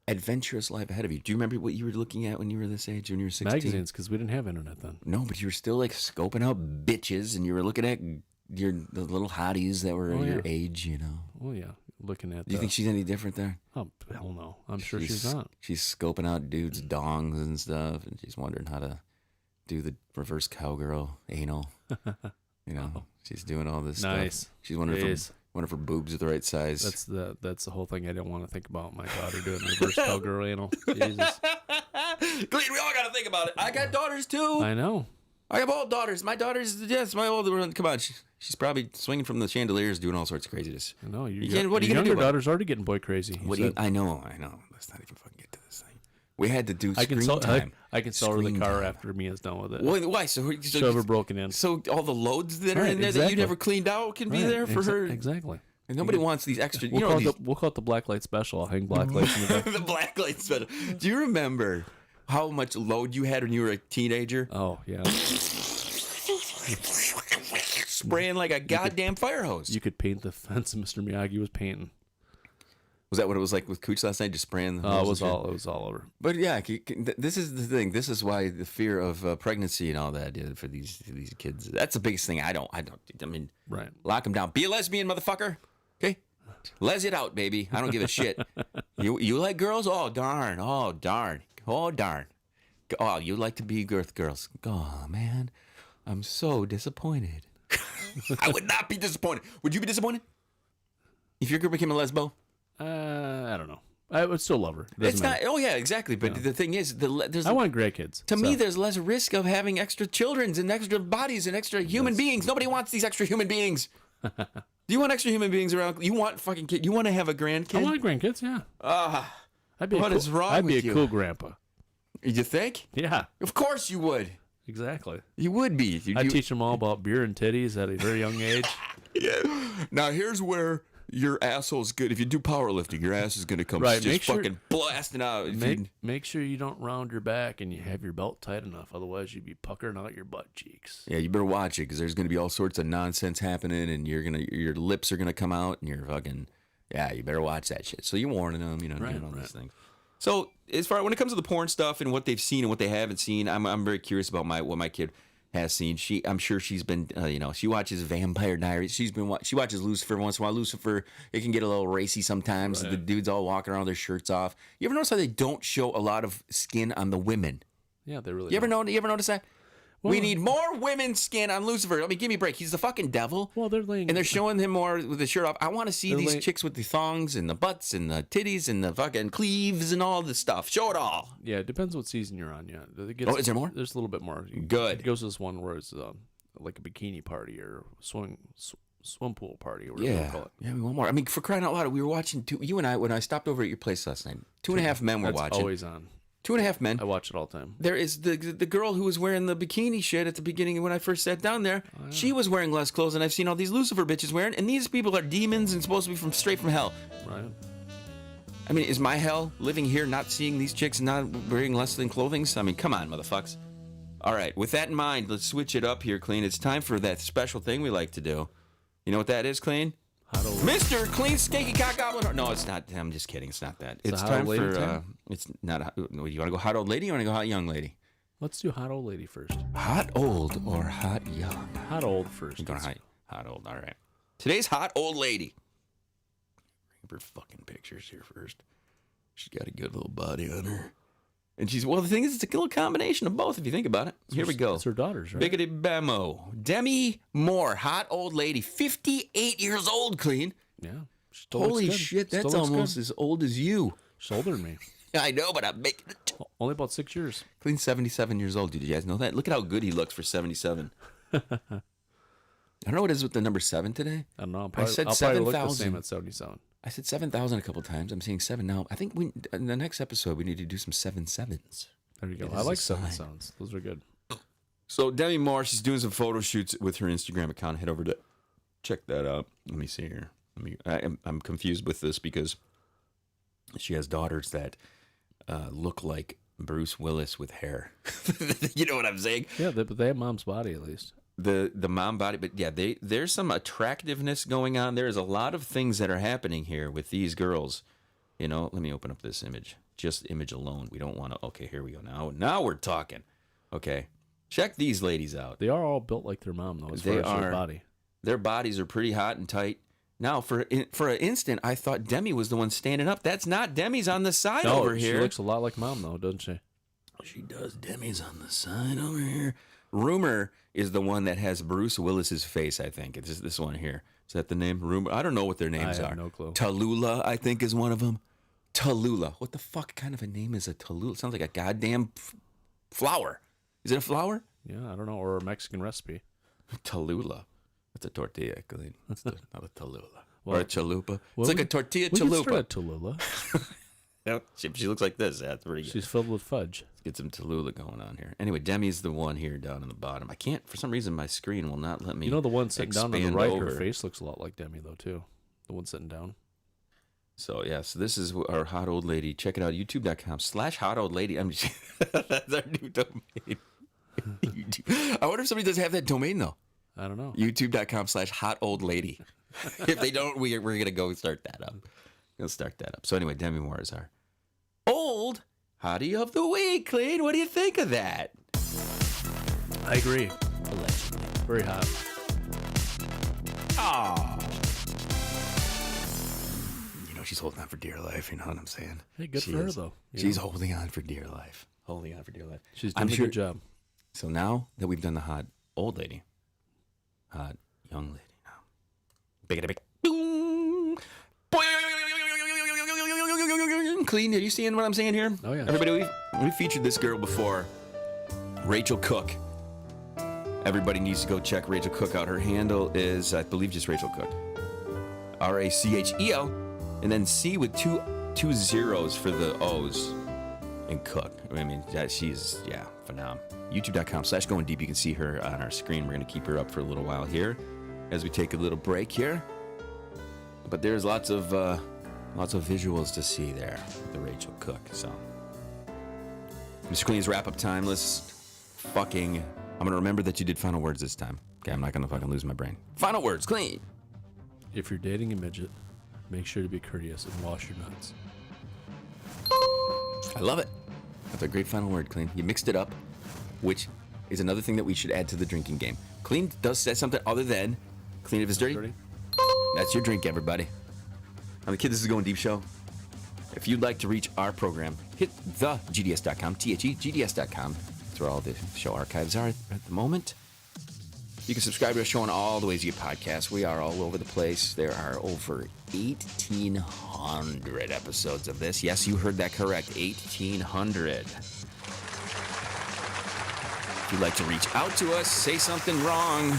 adventurous life ahead of you. Do you remember what you were looking at when you were this age, when you were 16? Magazines, because we didn't have internet then. No, but you were still like scoping out bitches, and you were looking at the little hotties that were your age. You know. Oh yeah, looking at. Do you think she's any different there? Oh hell no! I'm sure she's not. She's scoping out dudes' dongs and stuff, and she's wondering how to do the reverse cowgirl anal. You know, she's doing all this stuff. She's wondering if her boobs are the right size. That's the whole thing I don't want to think about. My daughter doing reverse cowgirl anal. Jesus. Kleen, we all got to think about it. I got daughters too. I know. I have old daughters. My daughter's, yes, my older one. Come on, she's probably swinging from the chandeliers, doing all sorts of craziness. I know. What are you gonna do? Your daughter's already getting boy crazy. I know. Let's not even fucking get to this thing. We had to do screen time. I can sell her the car after Mia's done with it. Why? So have her broken in. So all the loads that are in there that you never cleaned out can be there for her. Exactly. And nobody wants these extra. We'll call it the black light special. I'll hang black lights in the back. The black light special. Do you remember how much load you had when you were a teenager? Oh yeah. Spraying like a goddamn fire hose. You could paint the fence Mr. Miyagi was painting. Was that what it was like with Cooch last night? Just spraying the hose? It was all over. But yeah, this is the thing. This is why the fear of pregnancy and all that for these kids. That's the biggest thing. I mean, right. Lock them down. Be a lesbian, motherfucker. Okay? Les it out, baby. I don't give a shit. You like girls? Oh, darn. Oh, darn. Oh, darn. Oh, you like to be girth girls. Oh, man. I'm so disappointed. I would not be disappointed. Would you be disappointed if your girl became a lesbo? I don't know. I would still love her. It's not. Oh yeah, exactly. But the thing is, I want great kids. To me, there's less risk of having extra children and extra bodies and extra human beings. Nobody wants these extra human beings. Do you want extra human beings around? You want fucking kid? You want to have a grandkid? I want grandkids. Yeah. What is wrong with you? I'd be a cool grandpa. You think? Yeah. Of course you would. Exactly. You would be. I'd teach them all about beer and titties at a very young age. Yeah. Now here's where your asshole's good. If you do powerlifting, your ass is going to come just fucking blasting out. Make sure you don't round your back and you have your belt tight enough. Otherwise, you'd be puckering out your butt cheeks. Yeah, you better watch it because there's going to be all sorts of nonsense happening, and your lips are going to come out, and you're fucking. Yeah, you better watch that shit. So you're warning them, doing all these things. So as far when it comes to the porn stuff and what they've seen and what they haven't seen, I'm very curious about what my kid has seen. I'm sure she's been, she watches Vampire Diaries. She watches Lucifer once in a while. Lucifer, it can get a little racy sometimes. Right. The dudes all walking around with their shirts off. You ever notice how they don't show a lot of skin on the women? Yeah, they really. You ever notice that? Well, we need more women's skin on Lucifer. I mean, give me a break. He's the fucking devil. Well, they're showing him more with the shirt off. I want to see these chicks with the thongs and the butts and the titties and the fucking cleaves and all this stuff. Show it all. Yeah, it depends what season you're on. Yeah. Is there more? There's a little bit more. Good. It goes to this one where it's like a bikini party or swim pool party or whatever you call it. Yeah, we want more. I mean, for crying out loud, we were watching you and I when I stopped over at your place last night. 2.5 Men were watching. Always on. 2.5 Men. I watch it all the time. There is the girl who was wearing the bikini shit at the beginning when I first sat down there. Oh, yeah. She was wearing less clothes than I've seen all these Lucifer bitches wearing, and these people are demons and supposed to be straight from hell. Right. I mean, is my hell living here not seeing these chicks not wearing less than clothing? I mean, come on, motherfucks. All right, with that in mind, let's switch it up here, Kleen. It's time for that special thing we like to do. You know what that is, Kleen? Mr. Kleen Skanky Cock Goblin. No, it's not. I'm just kidding. It's not that. It's time for. It's not. You want to go hot old lady or you want to go hot young lady? Let's do hot old lady first. Hot old or hot young? Hot old first. You're going hot old. All right. Today's hot old lady. Bring her fucking pictures here first. She's got a good little body on her. And the thing is, it's a little combination of both if you think about it. Here we go. It's her daughters, right? Biggity Bamo. Demi Moore, hot old lady, 58 years old, Kleen. Yeah. Holy shit, that's almost as old as you. She's older than me. I know, but I'm making it. Only about 6 years. Kleen's 77 years old. Did you guys know that? Look at how good he looks for 77. I don't know what it is with the number 7 today. I don't know. I said 7,000. Look the same at 77. I said 7,000 a couple times. I'm saying 7 now. I think in the next episode we need to do some 7/7s. There you go. I like 7 sounds. Those are good. So Demi Moore, she's doing some photo shoots with her Instagram account. Head over to check that out. Let me see here. I'm confused with this because she has daughters that look like Bruce Willis with hair. You know what I'm saying? Yeah, but they have mom's body at least. The mom body, but yeah, there's some attractiveness going on. There's a lot of things that are happening here with these girls. You know, let me open up this image. Just image alone. We don't want to. Okay, here we go. Now we're talking. Okay, check these ladies out. They are all built like their mom, though. As far as their body, their bodies are pretty hot and tight. Now, for an instant, I thought Demi was the one standing up. That's not. Demi's on the side over here. She looks a lot like mom, though, doesn't she? She does. Demi's on the side over here. Rumor is the one that has Bruce Willis's face, I think. It's this one here. Is that the name? Rumor? I don't know what their names are. I have no clue. Tallulah, I think, is one of them. Tallulah. What the fuck kind of a name is a Tallulah? It sounds like a goddamn flower. Is it a flower? Yeah, I don't know. Or a Mexican recipe. Tallulah. That's a tortilla, Kleen. That's not a Tallulah. Well, or a chalupa. It's like a tortilla chalupa. We can start a Tallulah. No, she looks like this. That's pretty good. She's filled with fudge. Let's get some Tallulah going on here. Anyway, Demi's the one here down in the bottom. I can't, for some reason, my screen will not let me. You know the one sitting down on the right, over. Her face looks a lot like Demi, though, too. The one sitting down. So, yeah, so this is our hot old lady. Check it out, youtube.com/hot old lady. I'm just, that's our new domain. I wonder if somebody does have that domain, though. I don't know. youtube.com/hot old lady. If they don't, we're going to go start that up. We'll start that up. So, anyway, Demi Moore is our old hottie of the week, Kleen. What do you think of that? I agree. Allegedly. Very hot. Ah. You know, she's holding on for dear life. You know what I'm saying? Hey, good for her, though. She's holding on for dear life. Holding on for dear life. She's doing a good job. So now that we've done the hot old lady, hot young lady now. Big. Kleen, are you seeing what I'm saying here? Oh, yeah. Everybody, we featured this girl before. Rachel Cook. Everybody needs to go check Rachel Cook out. Her handle is, I believe, just Rachel Cook. RACHEL. And then C with two zeros for the O's. And Cook. I mean, she's, phenomenal. YouTube.com/Goin Deep. You can see her on our screen. We're going to keep her up for a little while here as we take a little break here. But there's lots of visuals to see there with the Rachel Cook. So, Mr. Kleen's wrap-up time. I'm going to remember that you did final words this time. Okay, I'm not going to fucking lose my brain. Final words, Kleen. If you're dating a midget, make sure to be courteous and wash your nuts. I love it. That's a great final word, Kleen. You mixed it up, which is another thing that we should add to the drinking game. Kleen does say something other than clean if it's dirty. That's your drink, everybody. I'm the kid. This is the Goin Deep Show. If you'd like to reach our program, hit thegds.com, THEGDS.com. That's where all the show archives are at the moment. You can subscribe to our show in all the ways you get podcasts. We are all over the place. There are over 1,800 episodes of this. Yes, you heard that correct. 1,800. If you'd like to reach out to us, say something wrong,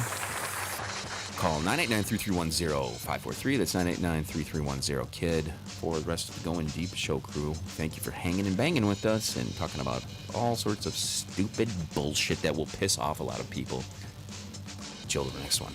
call 989-331-0543. That's 989-3310-KID. For the rest of the Goin Deep Show crew, thank you for hanging and banging with us and talking about all sorts of stupid bullshit that will piss off a lot of people. Chill to the next one.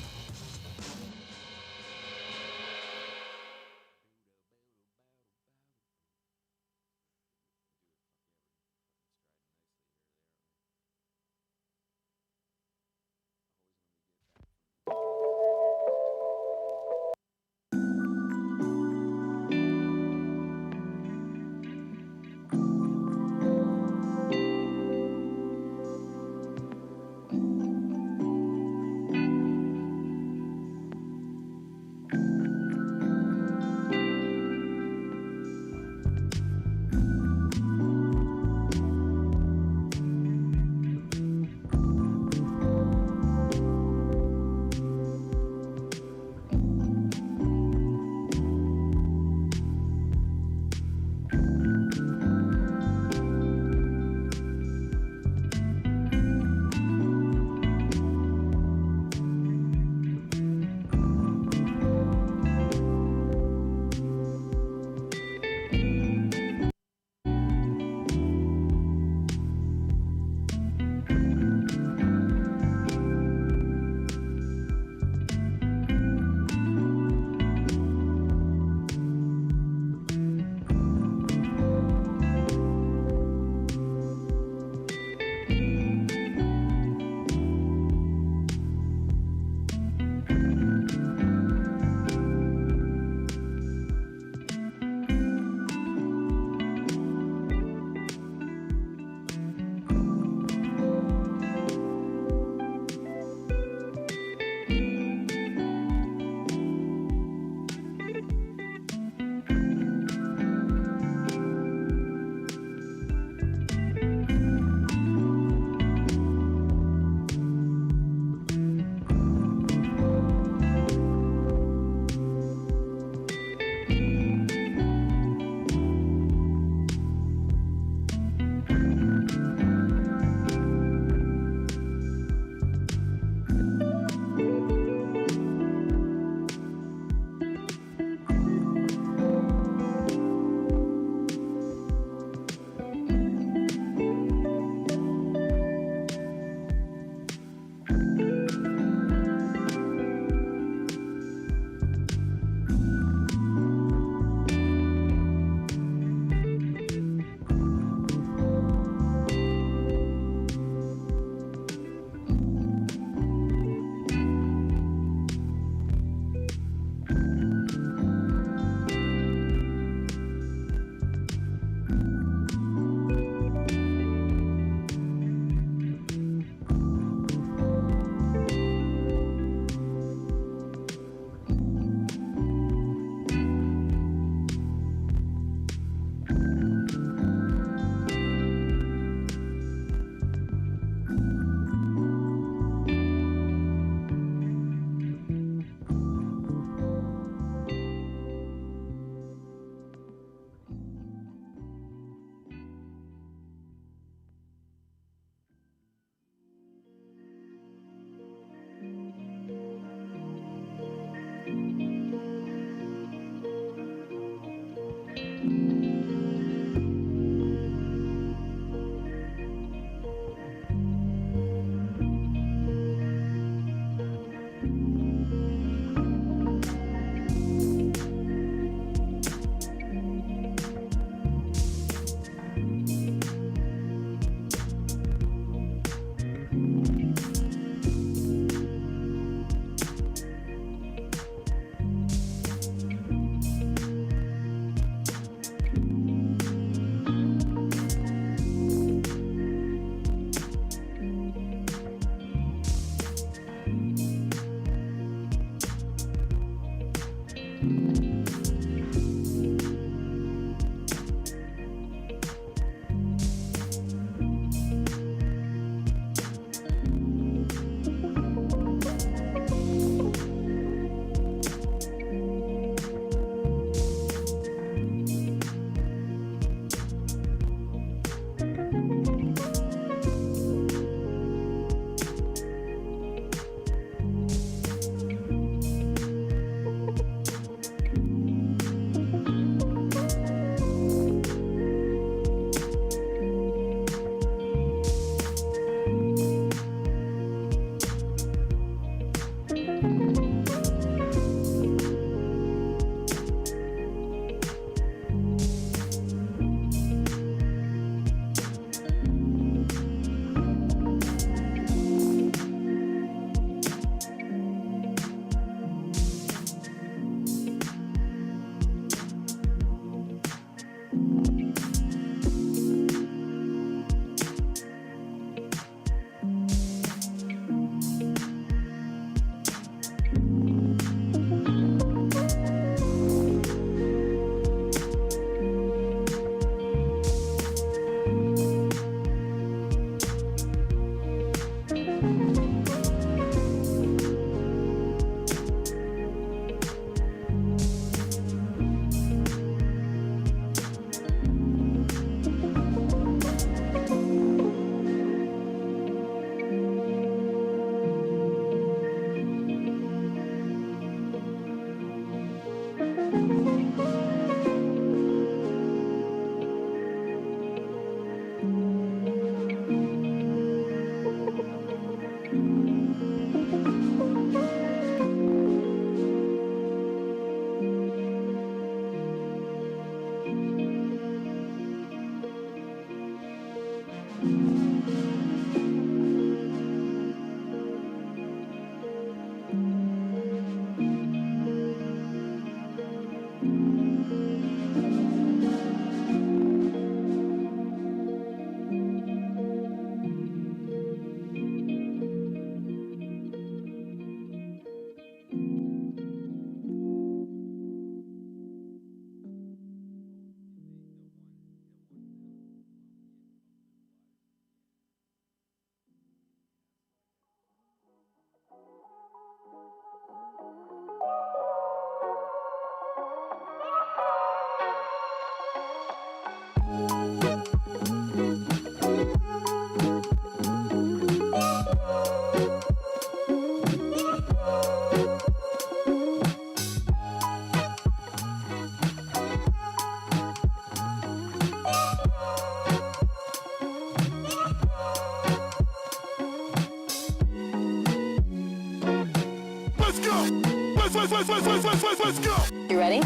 Let's go. You ready?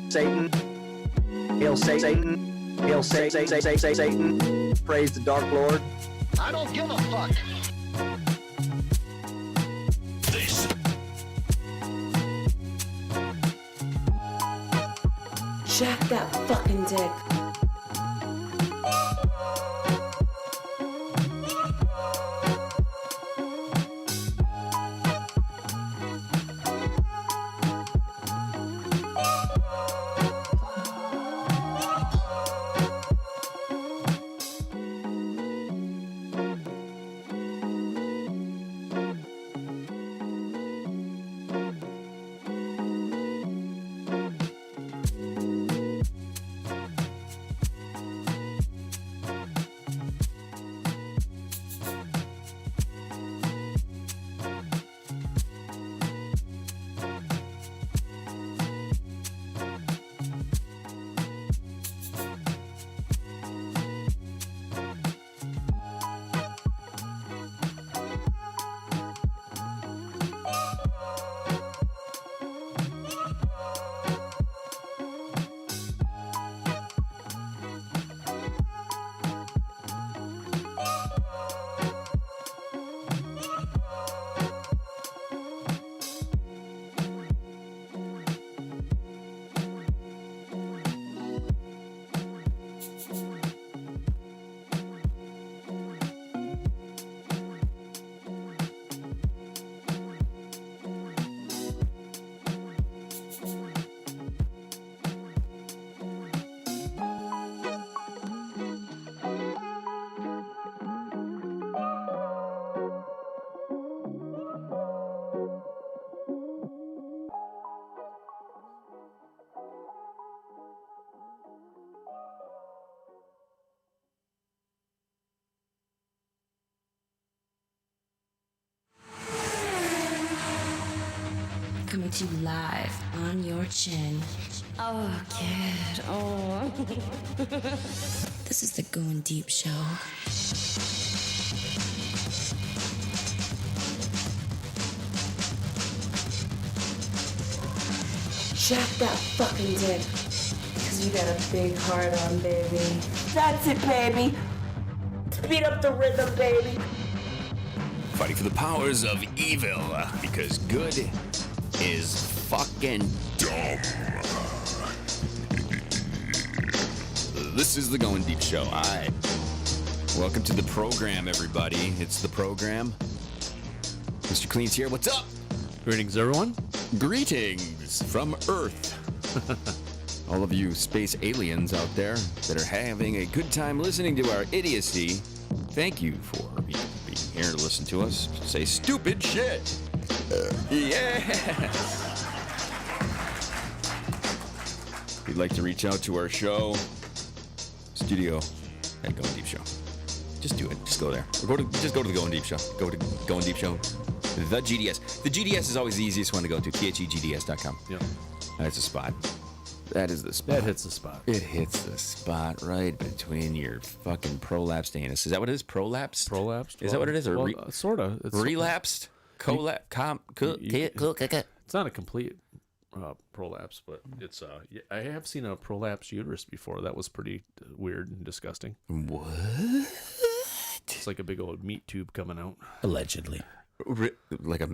Satan. Hail Satan. Hail Satan. Praise the Dark Lord. I don't give a fuck. This. Jack that fucking dick. coming to you live on your chin. Oh, kid. Oh. This is the Goin Deep Show. Jack that fucking dick. Cause you got a big heart on, baby. That's it, baby. Speed up the rhythm, baby. Fighting for the powers of evil, because good is fucking dumb. This is the Goin Deep Show. Hi. Welcome to the program, everybody. It's the program. Mr. Kleen's here. What's up? Greetings, everyone. Greetings from Earth. All of you space aliens out there that are having a good time listening to our idiocy, thank you for being here to listen to us say stupid shit. Yeah. If you'd like to reach out to our show, studio at Goin Deep Show. Just do it. Just go there. Or just go to the Goin Deep Show. Go to Goin Deep Show. The GDS. The GDS is always the easiest one to go to. THEGDS.com. Yep. That's a spot. That is the spot. That hits the spot. It hits the spot right between your fucking prolapsed anus. Is that what it is? Prolapsed? Prolapsed? Is that what it is? Or sort of. relapsed? It's not a complete prolapse, but it's I have seen a prolapsed uterus before. That was pretty weird and disgusting. What? It's like a big old meat tube coming out. Allegedly. Like a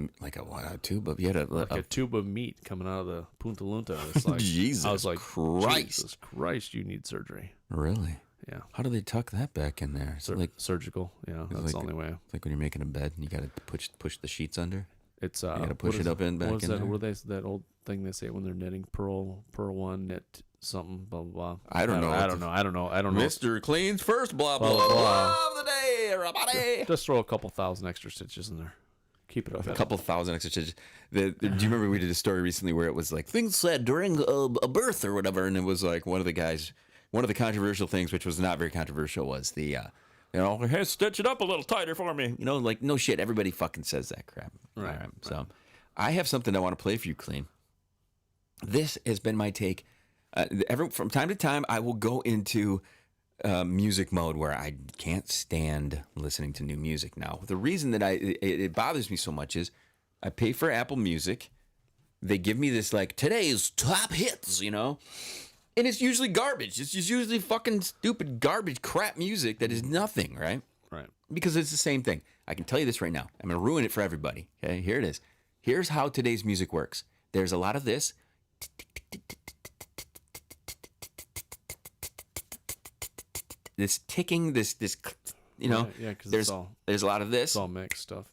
what, tube of a tube of meat coming out of the Punta Lunta. It's like, Jesus I was like, Christ. Jesus Christ, you need surgery. Really? Yeah. How do they tuck that back in there? Is it like surgical? Yeah, that's like, the only way. It's like when you're making a bed and you got to push the sheets under. It's you got to push it up in back in there. What is that old thing they say when they're knitting? Pearl one, knit something, blah blah blah. I don't know. I don't know. Mr. Kleen's first blah blah blah of the day, everybody. Just throw a couple thousand extra stitches in there. Keep it up. A couple thousand extra stitches. Do you remember we did a story recently where it was like things said during a birth or whatever, and it was like one of the controversial things, which was not very controversial, was the hey, stitch it up a little tighter for me. Like no shit. Everybody fucking says that crap. Right. All right. So I have something I want to play for you, Kleen. This has been my take. From time to time, I will go into music mode where I can't stand listening to new music. Now, the reason that it bothers me so much is I pay for Apple Music. They give me this like today's top hits, and it's usually garbage. It's just usually fucking stupid garbage crap music that is nothing, right? Right. Because it's the same thing. I can tell you this right now. I'm going to ruin it for everybody. Okay, here it is. Here's how today's music works. There's a lot of this. This ticking, this Yeah, because there's a lot of this. It's all mixed stuff.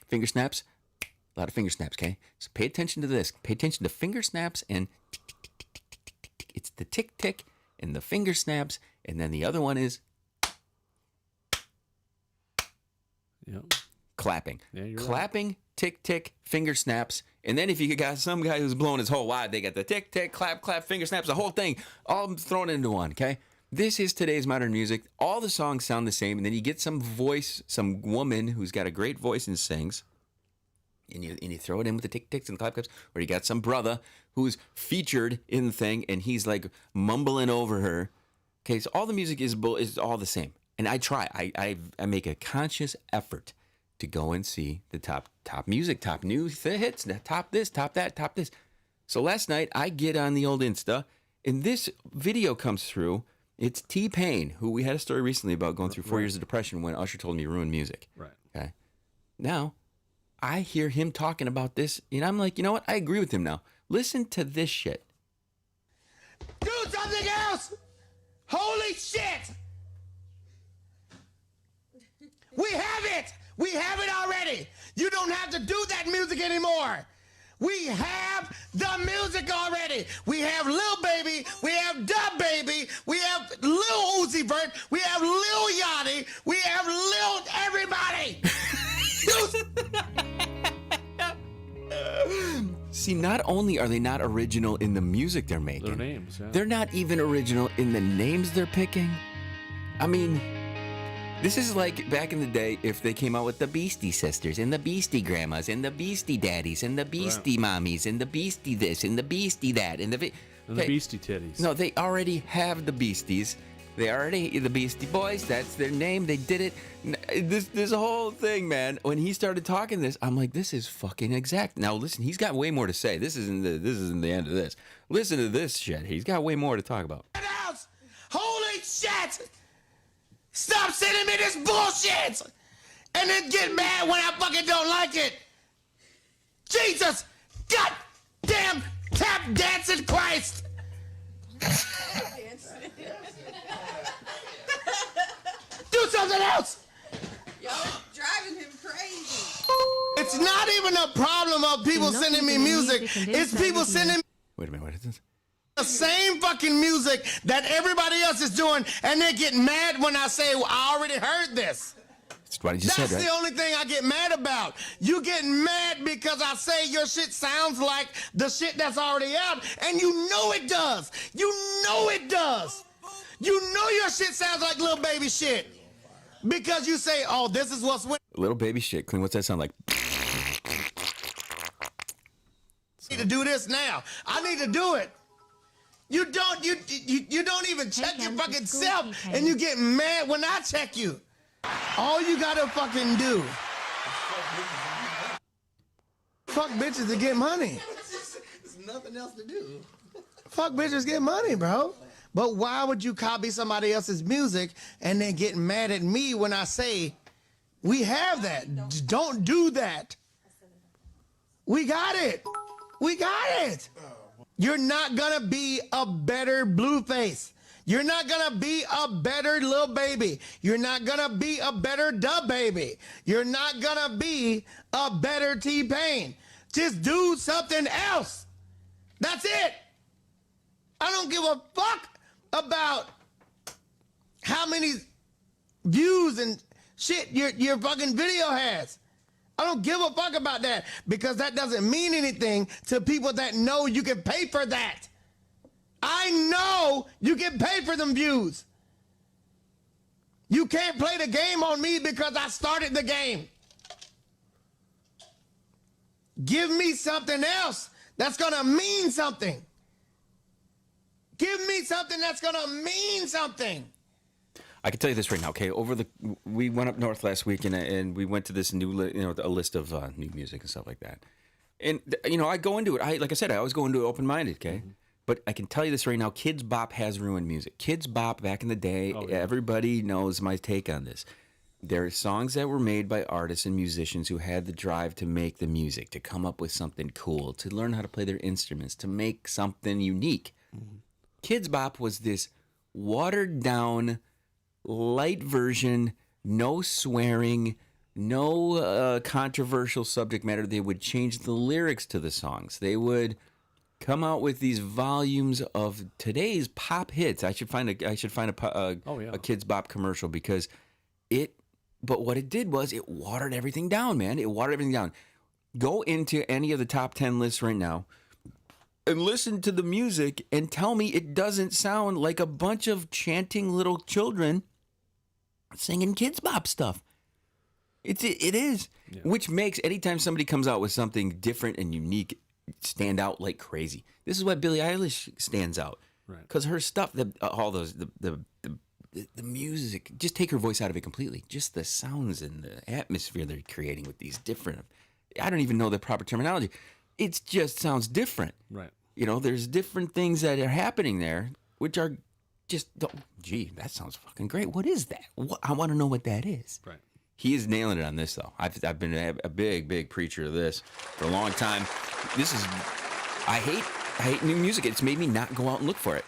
Finger snaps, a lot of finger snaps. Okay, so pay attention to this. Pay attention to finger snaps and tick, tick, tick, tick, tick, tick, tick, tick. It's the tick tick and the finger snaps, and then the other one is clapping. Yeah, you're clapping, right. tick tick, finger snaps, and then if you got some guy who's blowing his whole wad, they got the tick tick, clap clap, finger snaps, the whole thing, all thrown into one. Okay, this is today's modern music. All the songs sound the same, and then you get some woman who's got a great voice and sings, and you throw it in with the tick ticks and clap claps, or you got some brother who's featured in the thing, and he's like mumbling over her. Okay, so all the music is all the same, and I try. I make a conscious effort to go and see the top music, top new hits, top this, top that, top this. So last night I get on the old Insta, and this video comes through. It's T-Pain, who we had a story recently about going through 4 years of depression when Usher told him he ruined music. Right. Okay. Now, I hear him talking about this, and I'm like, you know what? I agree with him now. Listen to this shit. Do something else! Holy shit! We have it! We have it already! You don't have to do that music anymore! We have the music already! We have Lil Baby, we have Dub Baby, we have Lil Uzi Vert, we have Lil Yachty, we have Lil everybody! See, not only are they not original in the music they're making, Their names, yeah. they're not even original in the names they're picking. I mean, This is like back in the day if they came out with the Beastie Sisters and the Beastie Grandmas and the Beastie Daddies and the Beastie Mommies and the Beastie this and the Beastie that and the Beastie Titties. No, they already have the Beasties. They already the Beastie Boys. That's their name. They did it. This whole thing, man. When he started talking this, I'm like, this is fucking exact. Now listen, he's got way more to say. This isn't the end of this. Listen to this shit. He's got way more to talk about. Holy shit! Stop sending me this bullshit! And then get mad when I fucking don't like it! Jesus! Goddamn tap dancing Christ! Do something else! Y'all are driving him crazy. It's not even a problem of people sending me music. It's people sending Wait a minute, what is this? the same fucking music that everybody else is doing, and they get mad when I say, well, I already heard this. That's what I just That's said, right? the only thing I get mad about. You getting mad because I say your shit sounds like the shit that's already out, and you know it does. You know it does. You know your shit sounds like little baby shit. Because you say, oh, this is what's with. Little baby shit. Clean. What's that sound like? I need to do this now. I need to do it. You don't even check your fucking self, and you get mad when I check you. All you gotta fucking do. Fuck bitches to get money. There's nothing else to do. Fuck bitches get money, bro. But why would you copy somebody else's music and then get mad at me when I say, we have that? Don't do that. We got it. We got it. You're not gonna be a better Blueface. You're not gonna be a better Lil Baby. You're not gonna be a better Dub Baby. You're not gonna be a better T-Pain. Just do something else. That's it. I don't give a fuck about how many views and shit your fucking video has. I don't give a fuck about that because that doesn't mean anything to people that know you can pay for that. I know you can pay for them views. You can't play the game on me because I started the game. Give me something else that's gonna mean something. Give me something that's gonna mean something. I can tell you this right now, okay? We went up north last week and we went to this new, a list of new music and stuff like that. And I go into it. Like I said, I always go into it open-minded, okay? Mm-hmm. But I can tell you this right now: Kids Bop has ruined music. Kids Bop back in the day, everybody knows my take on this. There are songs that were made by artists and musicians who had the drive to make the music, to come up with something cool, to learn how to play their instruments, to make something unique. Mm-hmm. Kids Bop was this watered-down, light version, no swearing, no controversial subject matter. They would change the lyrics to the songs. They would come out with these volumes of today's pop hits. I should find a Kids Bop commercial because but what it did was it watered everything down, man. It watered everything down. Go into any of the top 10 lists right now and listen to the music and tell me it doesn't sound like a bunch of chanting little children singing Kids Bop stuff. It is. Yeah. Which makes anytime somebody comes out with something different and unique stand out like crazy. This is why Billie Eilish stands out. Right. Because her stuff, all those, the music, just take her voice out of it completely. Just the sounds and the atmosphere they're creating with these different, I don't even know the proper terminology. It just sounds different. Right. There's different things that are happening there, which are just, gee, that sounds fucking great. What is that? I want to know what that is. Right. He is nailing it on this, though. I've been a big preacher of this for a long time. I hate new music. It's made me not go out and look for it.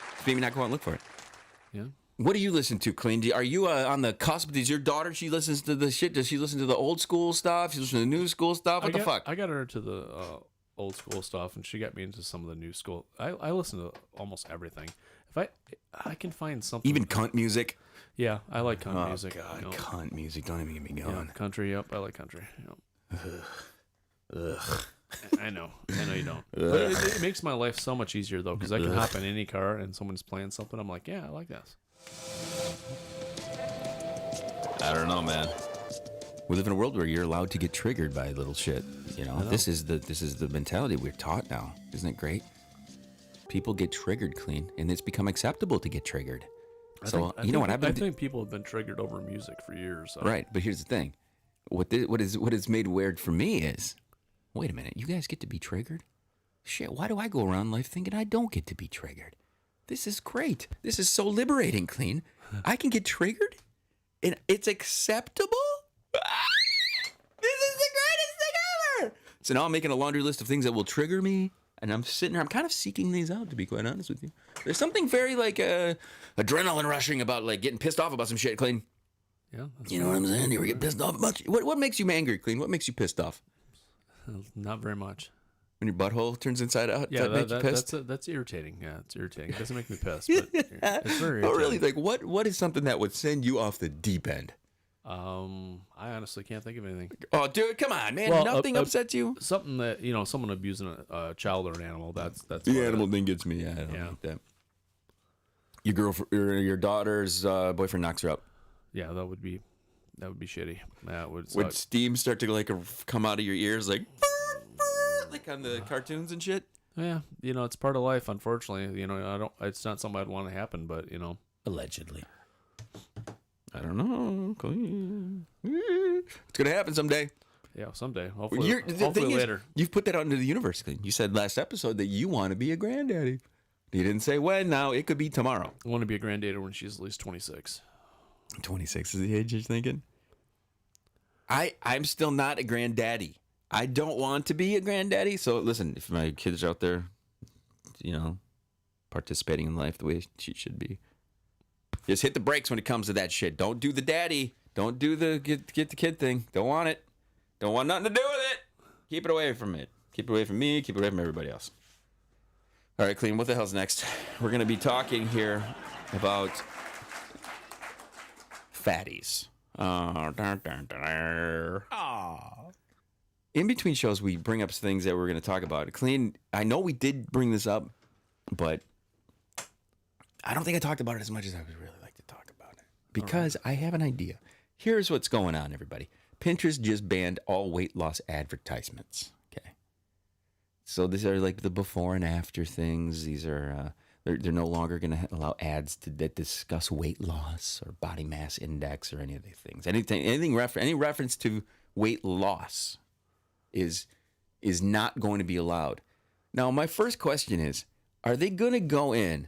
Yeah. What do you listen to, Kleen? Are you on the cusp? Does your daughter, she listens to the shit? Does she listen to the old school stuff? She listens to the new school stuff? What the fuck? I got her to the old school stuff, and she got me into some of the new school. I listen to almost everything. If I can find something. Even cunt music? Yeah, I like cunt music. Oh, God, cunt music. Don't even get me going. Yeah, country, yep, I like country. Yep. Ugh. I know you don't. But it makes my life so much easier, though, because I can hop in any car and someone's playing something. I'm like, yeah, I like this. I don't know, man. We live in a world where you're allowed to get triggered by little shit. You know, this is the mentality we're taught now. Isn't it great? People get triggered, Kleen, and it's become acceptable to get triggered. I think people have been triggered over music for years. So. Right, but here's the thing: what is made weird for me is, wait a minute, you guys get to be triggered? Shit, why do I go around life thinking I don't get to be triggered? This is great. This is so liberating, Kleen. I can get triggered, and it's acceptable. This is the greatest thing ever. So now I'm making a laundry list of things that will trigger me. And I'm sitting here, I'm kind of seeking these out, to be quite honest with you. There's something very, like, adrenaline rushing about, like, getting pissed off about some shit, Kleen. Yeah. You know what I'm saying? You ever get pissed off about shit? What makes you angry, Kleen? What makes you pissed off? Not very much. When your butthole turns inside out? Yeah, that make you pissed? that's irritating. Yeah, it's irritating. It doesn't make me pissed, but it's very irritating. Oh, really? Like, what is something that would send you off the deep end? I honestly can't think of anything. Oh, dude, come on, man. Well, nothing upsets you? Something that, someone abusing a child or an animal, that's the animal thing gets me. Yeah, I don't like that. Your girlfriend, your daughter's boyfriend knocks her up. Yeah, that would be shitty. That would Would steam start to, like, come out of your ears, like on the cartoons and shit? Yeah, it's part of life, unfortunately. It's not something I'd want to happen, but, Allegedly. I don't know. It's going to happen someday. Yeah, someday. Hopefully later. You've put that out into the universe. You said last episode that you want to be a granddaddy. You didn't say when. Now it could be tomorrow. I want to be a granddaddy when she's at least 26. 26 is the age you're thinking? I'm still not a granddaddy. I don't want to be a granddaddy. So listen, if my kids are out there, participating in life the way she should be, just hit the brakes when it comes to that shit. Don't do the daddy. Don't do the get the kid thing. Don't want it. Don't want nothing to do with it. Keep it away from it. Keep it away from me. Keep it away from everybody else. All right, Kleen, what the hell's next? We're going to be talking here about fatties. In between shows, we bring up things that we're going to talk about. Kleen, I know we did bring this up, but I don't think I talked about it as much as I would really like to talk about it. Because I have an idea. Here's what's going on, everybody. Pinterest just banned all weight loss advertisements. Okay. So these are like the before and after things. These are, they're no longer going to allow ads that discuss weight loss or body mass index or any of these things. Any reference to weight loss is not going to be allowed. Now, my first question is, are they going to go in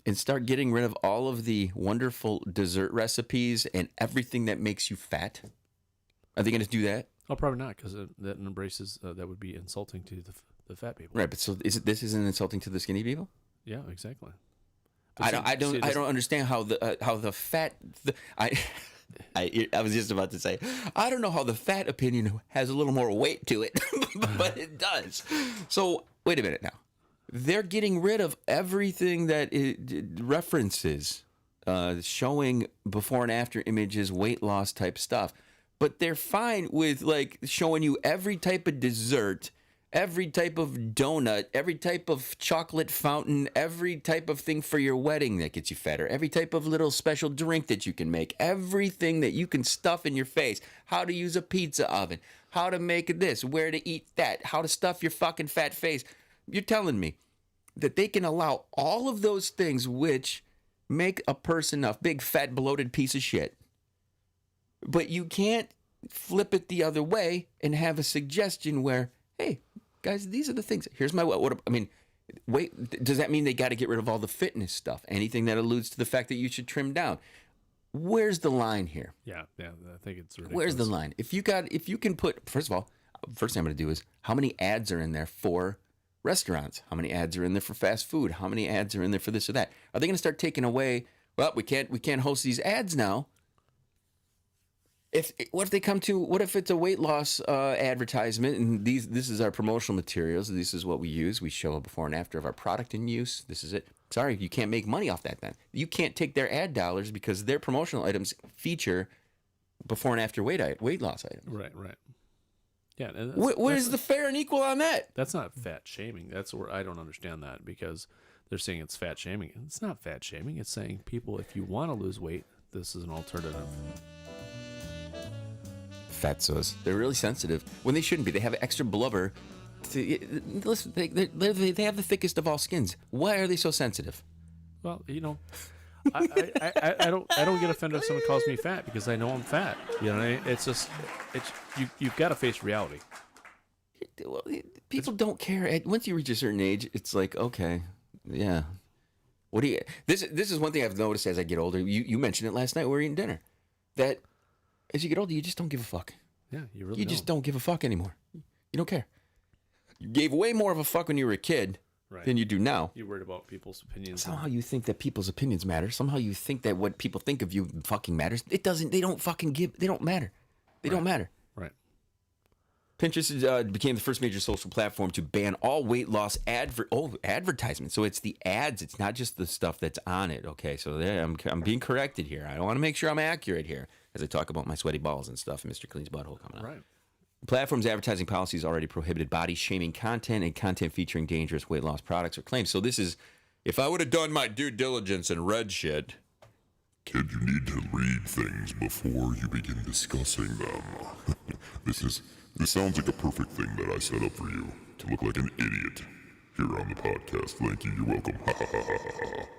and start getting rid of all of the wonderful dessert recipes and everything that makes you fat? Are they going to do that? Oh, probably not, because that embraces that would be insulting to the fat people. Right, but so this isn't insulting to the skinny people? Yeah, exactly. I don't understand how the fat. I was just about to say, I don't know how the fat opinion has a little more weight to it, but it does. So wait a minute now. They're getting rid of everything that it references, showing before and after images, weight loss type stuff. But they're fine with like showing you every type of dessert, every type of donut, every type of chocolate fountain, every type of thing for your wedding that gets you fatter, every type of little special drink that you can make, everything that you can stuff in your face, how to use a pizza oven, how to make this, where to eat that, how to stuff your fucking fat face. You're telling me that they can allow all of those things which make a person a big, fat, bloated piece of shit. But you can't flip it the other way and have a suggestion where, hey, guys, these are the things. Here's my wait, does that mean they got to get rid of all the fitness stuff? Anything that alludes to the fact that you should trim down? Where's the line here? Yeah, I think it's ridiculous. Where's the line? If you can put, first of all, first thing I'm going to do is how many ads are in there for restaurants? How many ads are in there for fast food? How many ads are in there for this or that? Are they going to start taking away, well, we can't host these ads now? What if it's a weight loss advertisement and this is our promotional materials, this is what we use, we show a before and after of our product in use, this is it. Sorry, you can't make money off that then. You can't take their ad dollars because their promotional items feature before and after weight loss items. Right. Yeah. Where's the fair and equal on that? That's not fat shaming. That's where I don't understand that, because they're saying it's fat shaming. It's not fat shaming. It's saying, people, if you want to lose weight, this is an alternative. Fatzos. They're really sensitive when they shouldn't be. They have extra blubber. Listen, they have the thickest of all skins. Why are they so sensitive? Well, you know, I don't get offended if someone calls me fat because I know I'm fat. You know, it's just you've got to face reality. Well, people don't care. Once you reach a certain age, it's like, okay, yeah. What do you? This is one thing I've noticed as I get older. You mentioned it last night when we were eating dinner. That as you get older, you just don't give a fuck. Yeah, you really. You just don't give a fuck anymore. You don't care. You gave way more of a fuck when you were a kid than you do now. You're worried about people's opinions. Somehow you think that people's opinions matter. Somehow you think that what people think of you fucking matters. It doesn't. They don't fucking give. They don't matter. They don't matter. Right. Pinterest became the first major social platform to ban all weight loss advertisements. So it's the ads. It's not just the stuff that's on it. Okay, so there, I'm being corrected here. I want to make sure I'm accurate here as I talk about my sweaty balls and stuff and Mr. Kleen's butthole coming out. Right. The platform's advertising policies already prohibited body-shaming content and content featuring dangerous weight loss products or claims. So this is, if I would have done my due diligence and read shit. Kid, you need to read things before you begin discussing them. This sounds like a perfect thing that I set up for you to look like an idiot here on the podcast. Thank you. You're welcome.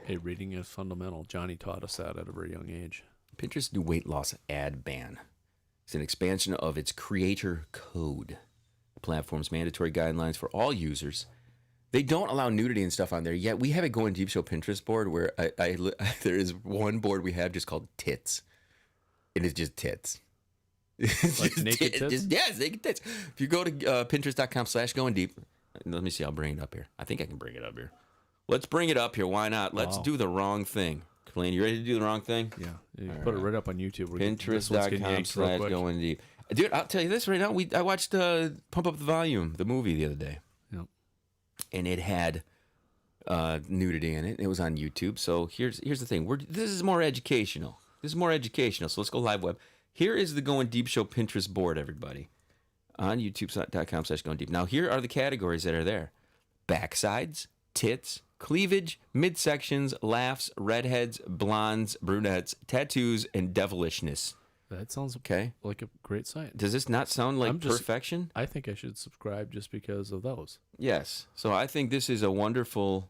Hey, reading is fundamental. Johnny taught us that at a very young age. Pinterest's new weight loss ad ban. It's an expansion of its creator code. The platform's mandatory guidelines for all users. They don't allow nudity and stuff on there yet. We have a Goin Deep Show Pinterest board where there is one board we have just called tits. It is just tits. It's like just naked tits? Yes, naked tits. If you go to pinterest.com/goindeep, let me see, I'll bring it up here. I think I can bring it up here. Let's bring it up here. Why not? Let's do the wrong thing. Kleen, you ready to do the wrong thing? Yeah. You put it right up on YouTube. Pinterest.com/goindeep. Dude, I'll tell you this right now. I watched Pump Up the Volume, the movie, the other day. Yep. And it had nudity in it. It was on YouTube. So here's the thing. This is more educational. So let's go live web. Here is the Goin Deep Show Pinterest board, everybody. On youtube.com/goindeep. Now, here are the categories that are there. Backsides, tits, cleavage, midsections, laughs, redheads, blondes, brunettes, tattoos, and devilishness. That sounds okay. Like a great site. Does this not sound like perfection? I think I should subscribe just because of those. Yes. So I think this is a wonderful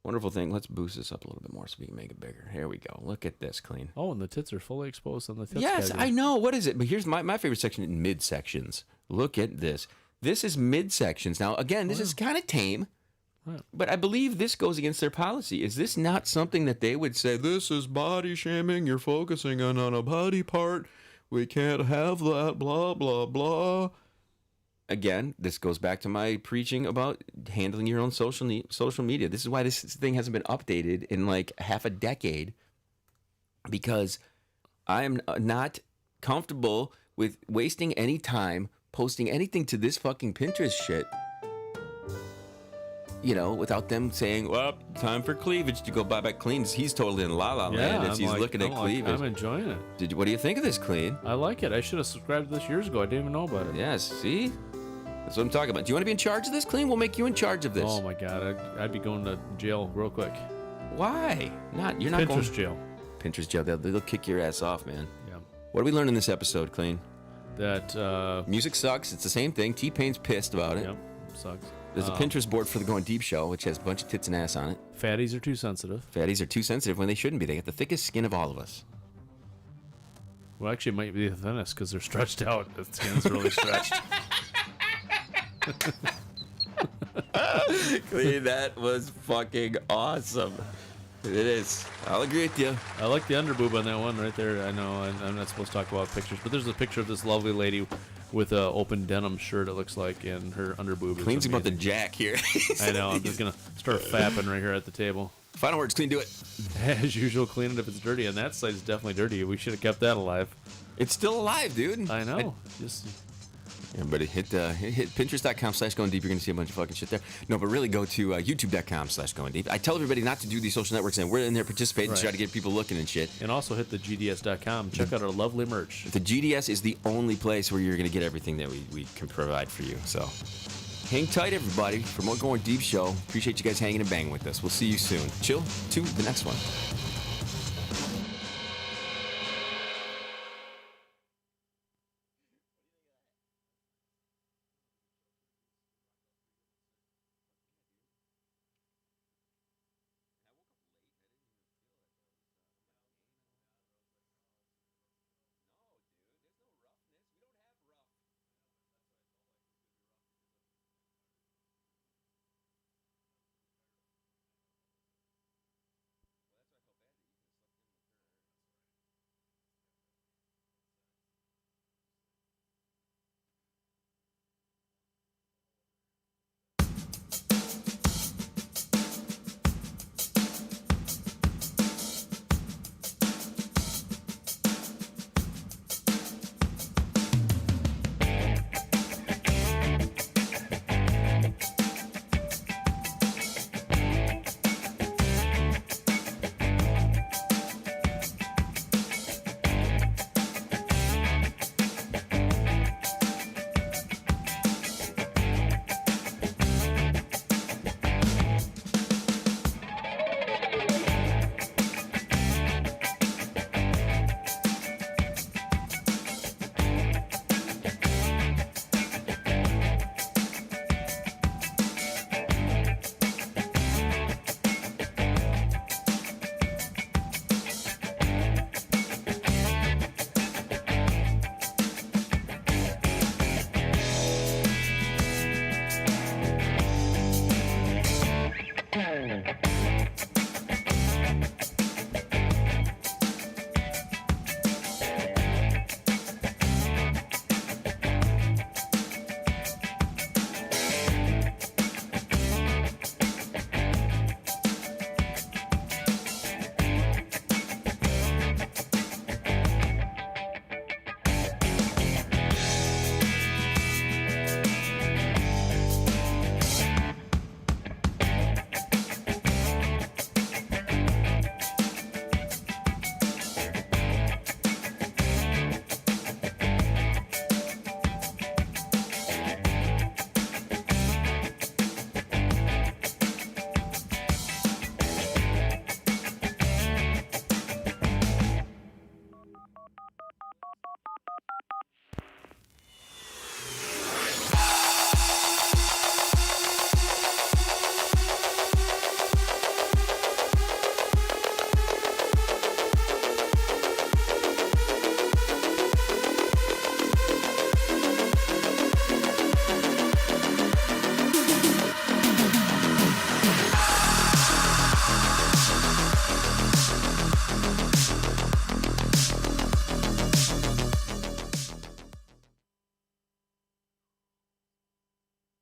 thing. Let's boost this up a little bit more so we can make it bigger. Here we go. Look at this, Kleen. Oh, and the tits are fully exposed on the tits. Yes, category. I know. What is it? But here's my favorite section in midsections. Look at this. This is midsections. Now, again, this is kind of tame. Right. But I believe this goes against their policy. Is this not something that they would say, this is body shaming, you're focusing on a body part, we can't have that, blah, blah, blah. Again, this goes back to my preaching about handling your own social media. This is why this thing hasn't been updated in like half a decade, because I am not comfortable with wasting any time posting anything to this fucking Pinterest shit. You know, without them saying, well, time for cleavage to go buy back Kleen. He's totally in la la land as he's looking at cleavage. I'm enjoying it. What do you think of this, Kleen? I like it. I should have subscribed to this years ago. I didn't even know about it. Yes, see? That's what I'm talking about. Do you want to be in charge of this, Kleen? We'll make you in charge of this. Oh, my God. I'd be going to jail real quick. Why? You're not going... Pinterest jail. Pinterest jail. They'll kick your ass off, man. Yeah. What did we learn in this episode, Kleen? That... music sucks. It's the same thing. T-Pain's pissed about it. Yep. Sucks. There's a Pinterest board for the Goin Deep Show, which has a bunch of tits and ass on it. Fatties are too sensitive. Fatties are too sensitive when they shouldn't be. They got the thickest skin of all of us. Well, actually, it might be the thinnest because they're stretched out. The skin's really stretched. Kleen, that was fucking awesome. It is. I'll agree with you. I like the underboob on that one right there. I know I'm not supposed to talk about pictures, but there's a picture of this lovely lady with an open denim shirt, it looks like, and her underboob is Kleen's about the jack here. I know. I'm just going to start fapping right here at the table. Final words, Kleen, do it. As usual, clean it if it's dirty, and that site is definitely dirty. We should have kept that alive. It's still alive, dude. I know. Just... Everybody hit Pinterest.com/goindeep. You're going to see a bunch of fucking shit there. No, but really go to YouTube.com/goindeep. I tell everybody not to do these social networks, and we're in there participating to try to get people looking and shit. And also hit the GDS.com. Check out our lovely merch. The GDS is the only place where you're going to get everything that we can provide for you. So hang tight, everybody, for more Goin Deep Show. Appreciate you guys hanging and banging with us. We'll see you soon. Chill to the next one.